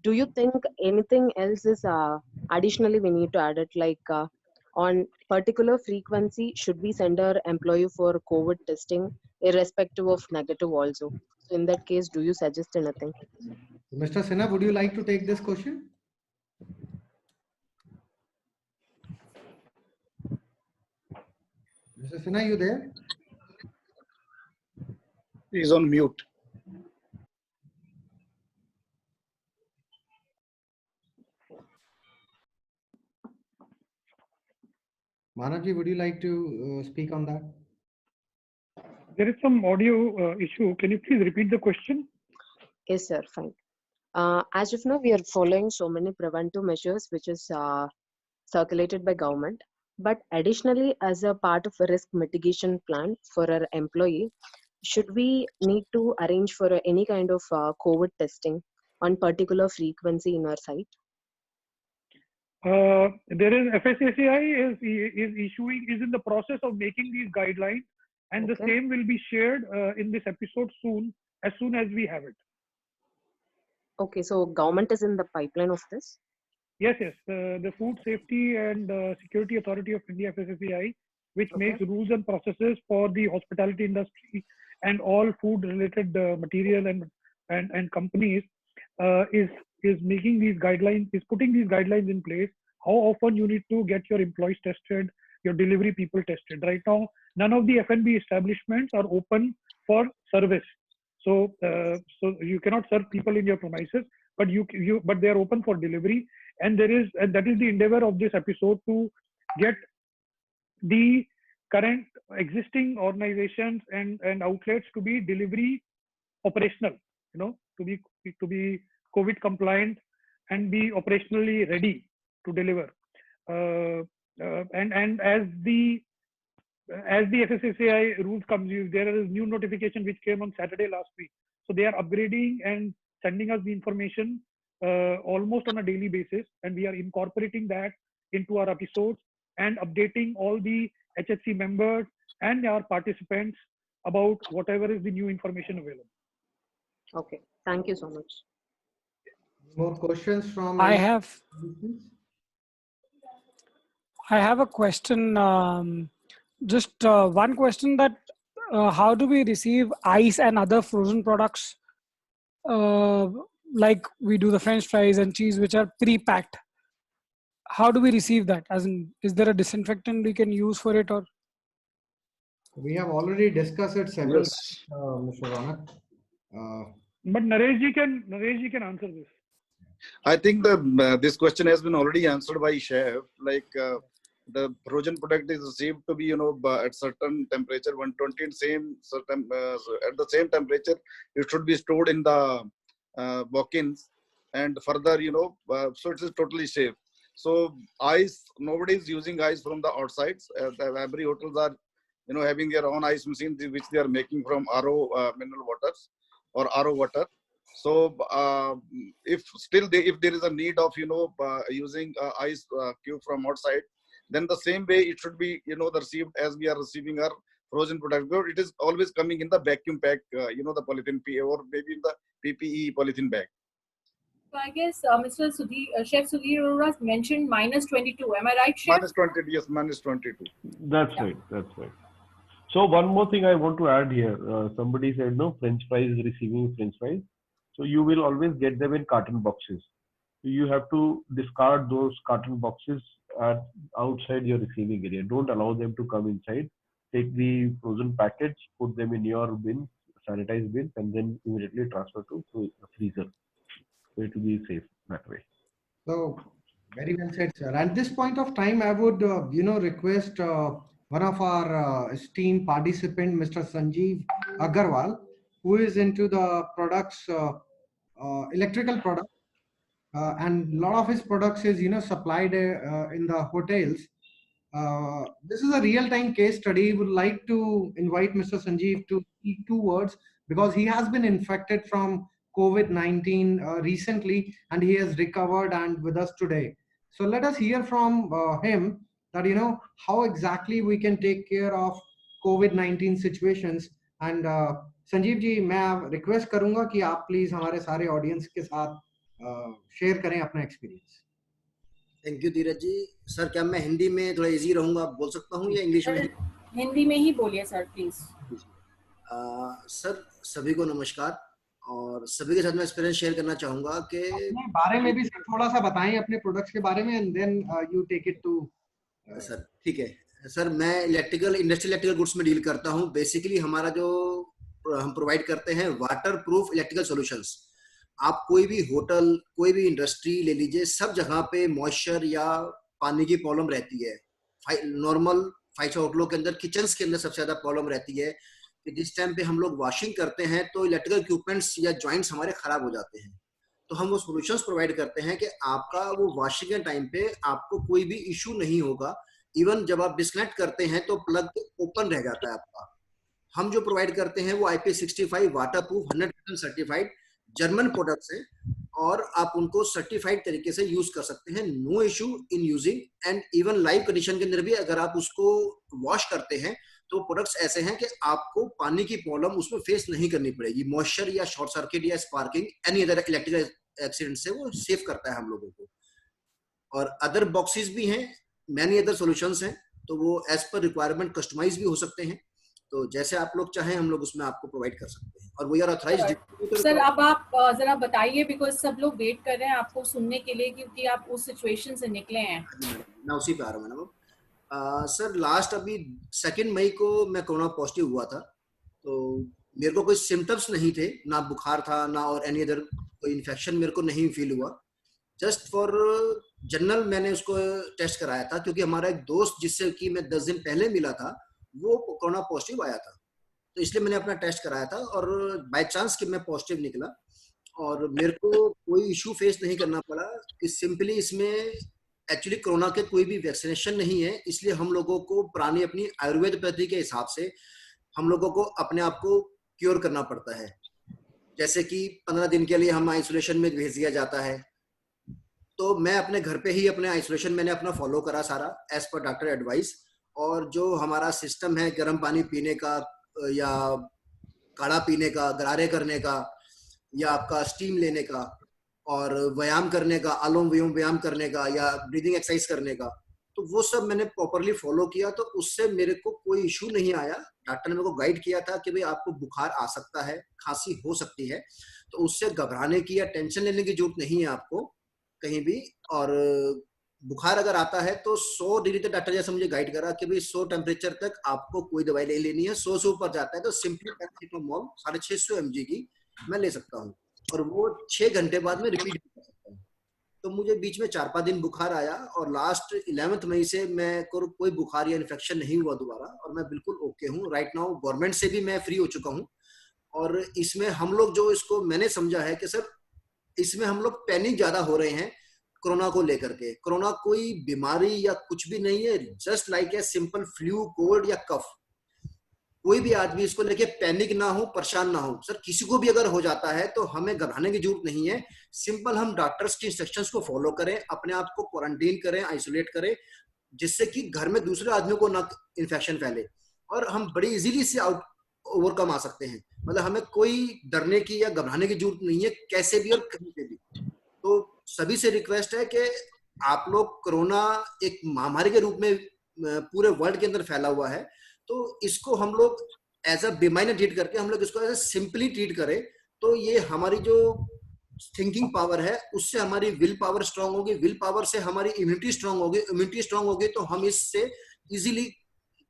do you think anything else is additionally we need to add it, like on particular frequency should we send our employee for COVID testing irrespective of negative also? So in that case, do you suggest anything? Mr. Sinha, would you like to take this question? Mr. Sinha, you there? He's on mute. Manavji, would you like to speak on that? There is some audio issue. Can you please repeat the question? Yes, sir. Fine. As of now, we are following so many preventive measures which is circulated by government. But additionally, as a part of a risk mitigation plan for our employee, should we need to arrange for any kind of COVID testing on particular frequency in our site? There is FSSAI is in the process of making these guidelines, and the same will be shared in this episode soon as we have it. Okay, so government is in the pipeline of this? Yes. The Food Safety and Security Authority of India, FSSAI, which makes rules and processes for the hospitality industry and all food-related material and companies, is making these guidelines, is putting these guidelines in place. How often you need to get your employees tested, your delivery people tested. Right now, none of the F&B establishments are open for service. So you cannot serve people in your premises, but but they are open for delivery. And that is the endeavor of this episode, to get the current existing organizations and outlets to be delivery operational, to be COVID compliant and be operationally ready to deliver. And as the FSSAI rules comes, there is new notification which came on Saturday last week. So they are upgrading and sending us the information almost on a daily basis, and we are incorporating that into our episodes and updating all the HHC members and our participants about whatever is the new information available. Okay, thank you so much. More questions from? I have a question. Just one question, that how do we receive ice and other frozen products, like we do the French fries and cheese, which are pre-packed? How do we receive that? As in, is there a disinfectant we can use for it, or? We have already discussed it several times, Mr. Ronak. But Nareshji can answer this. I think this question has been already answered by Chef. Like the frozen product is received to be, at certain temperature, 120, at the same temperature, it should be stored in the walk-ins, and further, so it is totally safe. So ice, nobody is using ice from the outsides. Every hotels are, having their own ice machines, which they are making from RO mineral waters or RO water. So if there is a need of using ice cube from outside, then the same way it should be, received as we are receiving our frozen product. Because it is always coming in the vacuum pack, the polythene or maybe in the PPE polythene bag. So I guess Mr. Chef Sudhir Arora mentioned -22. Am I right, Chef? -20, yes, -22. That's right. That's right. So one more thing I want to add here. Somebody said no French fries receiving French fries. So you will always get them in carton boxes. So you have to discard those carton boxes outside your receiving area. Don't allow them to come inside. Take the frozen packets, put them in your bins, sanitized bins, and then immediately transfer to the freezer. So it will be safe that way. So very well said, sir. At this point of time, I would, request one of our esteemed participant, Mr. Sanjeev Agarwal, who is into the products, electrical products, and a lot of his products is, supplied in the hotels. This is a real-time case study. Would like to invite Mr. Sanjeev to speak 2 words, because he has been infected from COVID-19 recently, and he has recovered and with us today. So let us hear from him that, how exactly we can take care of COVID-19 situations. And Sanjeev ji, मैं request करूंगा कि आप please हमारे सारे audience के साथ share करें अपना experience. Thank you Dheeraj ji. Sir, क्या मैं हिंदी में थोड़ा इजी रहूंगा, बोल सकता हूँ, या इंग्लिश में? हिंदी में ही बोलिए सर, प्लीज। सर, सभी को नमस्कार, और सभी के साथ मैं एक्सपीरियंस शेयर करना चाहूंगा कि अपने बारे में भी सर थोड़ा सा बताएं, अपने प्रोडक्ट्स के बारे में, and then you take it to. Sir ठीक है सर, मैं इंडस्ट्रियल इलेक्ट्रिकल गुड्स में डील करता हूं। बेसिकली हमारा जो हम प्रोवाइड करते हैं वाटर प्रूफ इलेक्ट्रिकल सॉल्यूशंस। आप कोई भी होटल, कोई भी इंडस्ट्री ले लीजिए, सब जगह पे मॉइस्चर या पानी की प्रॉब्लम रहती है। नॉर्मल 5 स्टार होटलों के अंदर, किचन्स के अंदर सबसे ज्यादा प्रॉब्लम रहती है कि जिस टाइम पे हम लोग वॉशिंग करते हैं तो इलेक्ट्रिकल इक्विपमेंट्स या जॉइंट्स हमारे खराब हो जाते हैं। तो हम वो सॉल्यूशंस प्रोवाइड करते हैं कि आपका वो वॉशिंग के टाइम पे आपको कोई भी इशू नहीं होगा। इवन जब आप डिस्कनेक्ट करते हैं तो प्लग ओपन रह जाता है आपका। हम जो प्रोवाइड करते हैं वो IP65 water proof 100% certified German products हैं, और आप उनको सर्टिफाइड तरीके से यूज कर सकते हैं। No issue in using, and even live condition के अंदर भी अगर आप उसको वॉश करते हैं तो प्रोडक्ट्स ऐसे हैं कि आपको पानी की प्रॉब्लम उसमें फेस नहीं करनी पड़ेगी। मॉइस्चर या शॉर्ट सर्किट या sparking any other electrical accident से वो सेव करता है हम लोगों को। और अदर बॉक्सेस भी हैं, मैनी अदर सॉल्यूशंस हैं, तो वो एज पर रिक्वायरमेंट कस्टमाइज भी हो सकते हैं। तो जैसे आप लोग चाहें हम लोग उसमें आपको प्रोवाइड कर सकते हैं, और वी आर ऑथराइज्ड। सर, अब आप जरा बताइए, बिकॉज सब लोग वेट कर रहे हैं आपको सुनने के लिए, क्योंकि आप उस सिचुएशन से निकले हैं। मैं उसी पे आ रहा हूँ मैडम। सर, लास्ट अभी 2 मई को मैं कोरोना पॉजिटिव हुआ था। तो मेरे को कोई सिम्टम्स नहीं थे, ना बुखार था, ना और एनी अदर कोई इन्फेक्शन मेरे को नहीं फील हुआ। जस्ट फॉर जनरल मैंने उसको टेस्ट कराया था, क्योंकि हमारा एक दोस्त जिससे कि मैं 10 दिन पहले मिला था वो कोरोना पॉजिटिव आया था, तो इसलिए मैंने अपना टेस्ट कराया था, और बाय चांस कि मैं पॉजिटिव निकला और मेरे को कोई इशू फेस नहीं करना पड़ा। कि सिंपली इसमें एक्चुअली कोरोना के कोई भी वैक्सीनेशन नहीं है, इसलिए हम लोगों को पुरानी अपनी आयुर्वेद पद्धति के हिसाब से हम लोगों को अपने आप को क्योर करना पड़ता है। जैसे कि 15 दिन के लिए हम आइसोलेशन में भेज दिया जाता है, तो मैं अपने घर पे ही अपने आइसोलेशन मैंने अपना फॉलो करा सारा एज पर डॉक्टर एडवाइस। और जो हमारा सिस्टम है गर्म पानी पीने का, या काढ़ा पीने का, गरारे करने का, या आपका स्टीम लेने का, और व्यायाम करने का, अनुलोम विलोम व्यायाम करने का, या ब्रीदिंग एक्सरसाइज करने का, तो वो सब मैंने प्रॉपरली फॉलो किया। तो उससे मेरे को कोई इशू नहीं आया। डॉक्टर ने मेरे को गाइड किया था कि भाई आपको बुखार आ सकता है, खांसी हो सकती है, तो उससे घबराने की या टेंशन लेने की जरूरत नहीं है आपको कहीं भी। और बुखार अगर आता है तो 100 डिग्री तक डॉक्टर जैसे मुझे गाइड करा कि भाई 100 टेम्परेचर तक आपको कोई दवाई ले लेनी है। 100 से ऊपर जाता है तो सिंपली पैरासिटामोल 650 mg की मैं ले सकता हूँ, और वो 6 घंटे बाद में रिपीट कर सकता हूँ। तो मुझे बीच में 4-5 दिन बुखार आया, और लास्ट 11 मई से मैं कोई बुखार या इन्फेक्शन नहीं हुआ दोबारा, और मैं बिल्कुल ओके हूँ। राइट नाउ गवर्नमेंट से भी मैं फ्री हो चुका हूँ। और इसमें हम लोग जो इसको मैंने समझा है कि सर इसमें हम लोग पैनिक ज्यादा हो रहे हैं कोरोना को लेकर के। कोरोना कोई बीमारी या कुछ भी नहीं है, just like a simple flu, cold या कफ। कोई भी आदमी इसको लेके पैनिक ना हो, परेशान ना हो। सर किसी को भी अगर हो जाता है तो हमें घबराने की जरूरत नहीं है। सिंपल हम डॉक्टर्स की इंस्ट्रक्शंस को फॉलो करें, अपने आप को क्वारंटीन करें, आइसोलेट करें, जिससे कि घर में दूसरे आदमियों को ना इन्फेक्शन फैले, और हम बड़ी इजीली इससे ओवरकम आ सकते हैं। मतलब हमें कोई डरने की या घबराने की जरूरत नहीं है, कैसे भी और कहीं से भी। तो सभी से रिक्वेस्ट है कि आप लोग, कोरोना एक महामारी के रूप में पूरे वर्ल्ड के अंदर फैला हुआ है, तो इसको हम लोग एज अ बीमारी ना ट्रीट करके हम लोग इसको एज अ सिंपली ट्रीट करें, तो ये हमारी जो थिंकिंग पावर है उससे हमारी विल पावर स्ट्रांग होगी, विल पावर से हमारी इम्यूनिटी स्ट्रांग होगी, इम्यूनिटी स्ट्रांग होगी तो हम इससे इजीली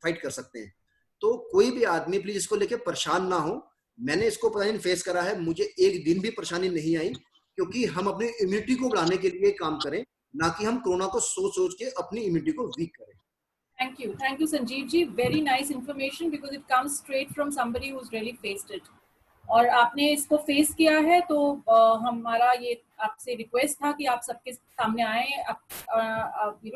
फाइट कर सकते हैं। तो कोई भी आदमी प्लीज इसको लेके परेशान ना हो। मैंने इसको पता नहीं फेस करा है, मुझे एक दिन भी परेशानी नहीं आई, क्योंकि हम अपनी इम्यूनिटी को बढ़ाने के लिए काम करें, ना कि हम कोरोना को सोच सोच के अपनी इम्यूनिटी को वीक करें। Thank you, Sanjeev ji. Very nice information because it comes straight from somebody who's really faced it. और आपने इसको फेस किया है, तो हमारा ये आपसे रिक्वेस्ट था कि आप सबके सामने आए,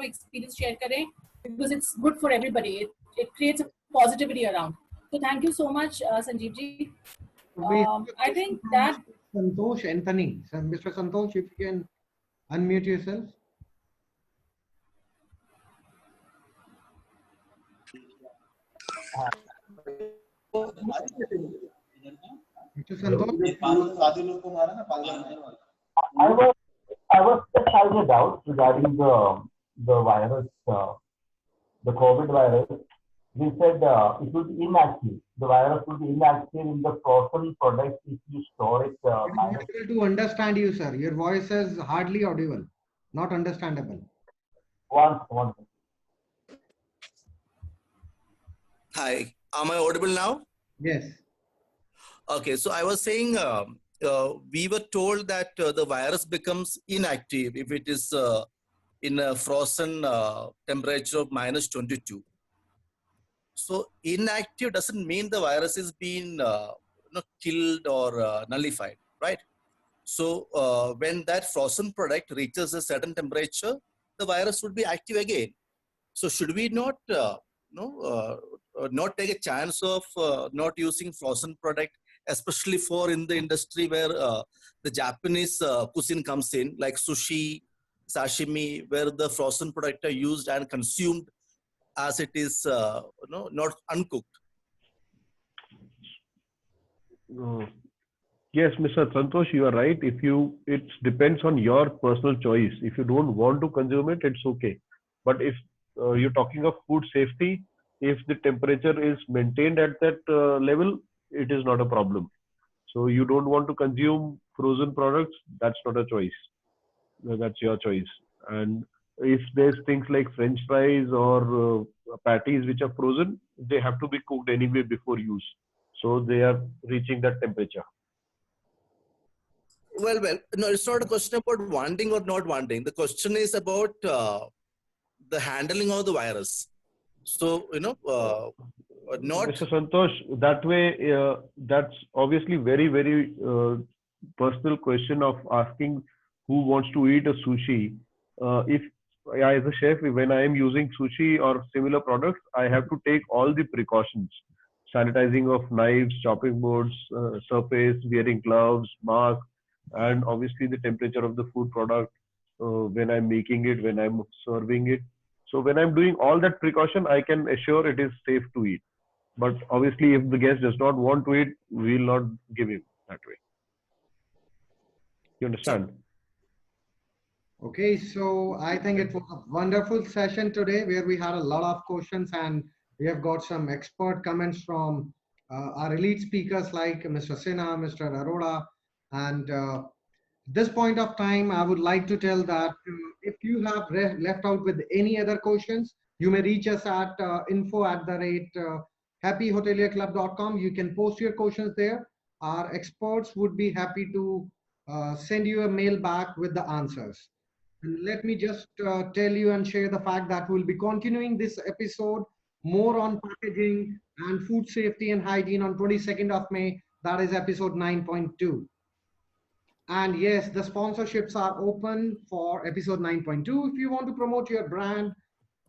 एक्सपीरियंस शेयर करें, because it's good for everybody. It creates a positivity around. So thank you so much, Sanjeev ji. I think that Santosh Anthony, Mr. Santosh, if you can unmute yourself. Mr. Santosh. I was just having a doubt regarding the virus, the COVID virus. We said it will be inactive. The virus will be inactive in the frozen product if you store it. I'm not able to understand you, sir. Your voice is hardly audible, not understandable. One. Hi, am I audible now? Yes. Okay, so I was saying we were told that the virus becomes inactive if it is in a frozen temperature of -22. So inactive doesn't mean the virus is being killed or nullified, right? So when that frozen product reaches a certain temperature, the virus would be active again. So should we not not take a chance of not using frozen product, especially for in the industry where the Japanese cuisine comes in, like sushi, sashimi, where the frozen product are used and consumed as it is not uncooked? Yes, Mr. Santosh, you are right. It depends on your personal choice. If you don't want to consume it, it's okay. But if you're talking of food safety, if the temperature is maintained at that level, it is not a problem. So you don't want to consume frozen products, that's not a choice. That's your choice. And if there's things like French fries or patties which are frozen, they have to be cooked anyway before use. So they are reaching that temperature. Well, no, it's not a question about wanting or not wanting. The question is about the handling of the virus. So, not... Mr. Santosh, that way, that's obviously very, very personal question of asking who wants to eat a sushi. If as a chef, when I am using sushi or similar products, I have to take all the precautions. Sanitizing of knives, chopping boards, surface, wearing gloves, mask, and obviously the temperature of the food product when I'm making it, when I'm serving it. So when I'm doing all that precaution, I can assure it is safe to eat. But obviously, if the guest does not want to eat, we will not give him that way. You understand? Okay, so I think it was a wonderful session today where we had a lot of questions and we have got some expert comments from our elite speakers like Mr. Sinha, Mr. Arora. And at this point of time, I would like to tell that if you have left out with any other questions, you may reach us at info@happyhotelierclub.com. You can post your questions there. Our experts would be happy to send you a mail back with the answers. And let me just tell you and share the fact that we'll be continuing this episode more on packaging and food safety and hygiene on 22nd of May. That is episode 9.2. And yes, the sponsorships are open for episode 9.2. If you want to promote your brand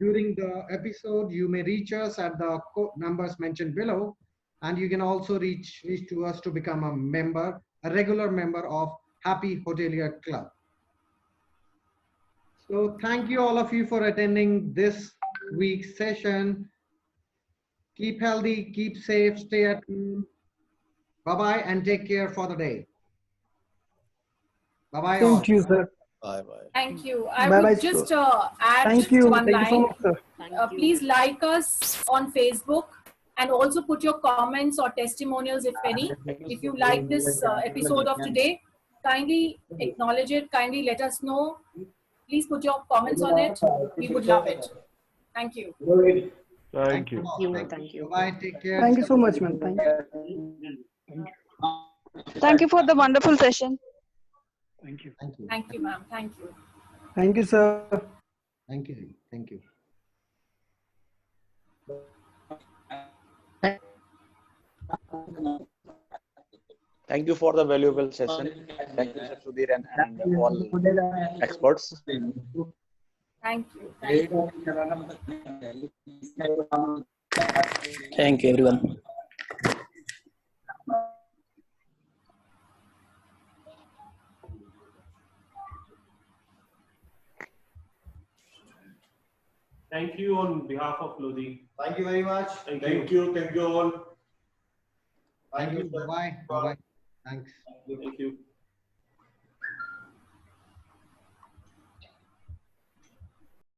during the episode, you may reach us at the numbers mentioned below. And you can also reach to us to become a member, a regular member of Happy Hotelier Club. So thank you all of you for attending this week's session. Keep healthy, keep safe, stay at home. Bye-bye and take care for the day. Bye-bye all. Thank you, sir. Bye-bye. Thank you. I Bye-bye, would just sir. add Thank you. one Thank you so line. much, sir. Please like us on Facebook and also put your comments or testimonials, if any. If you like this episode of today, kindly acknowledge it, kindly let us know. Please put your comments on it. We would love it. Thank you. Thank you. Thank you. Bye. Take care. Thank you so much, man. Thank you. Thank you for the wonderful session. Thank you. Thank you, ma'am. Thank you. Thank you, sir. Thank you. Thank you. Thank you for the valuable session. Thank you, Sir Sudhir and all experts. Thank you. Thank you. Thank you, everyone. Thank you on behalf of Lodi. Thank you very much. Thank you. Thank you all. Thank you. Bye-bye. Bye-bye. Thanks. Thank you.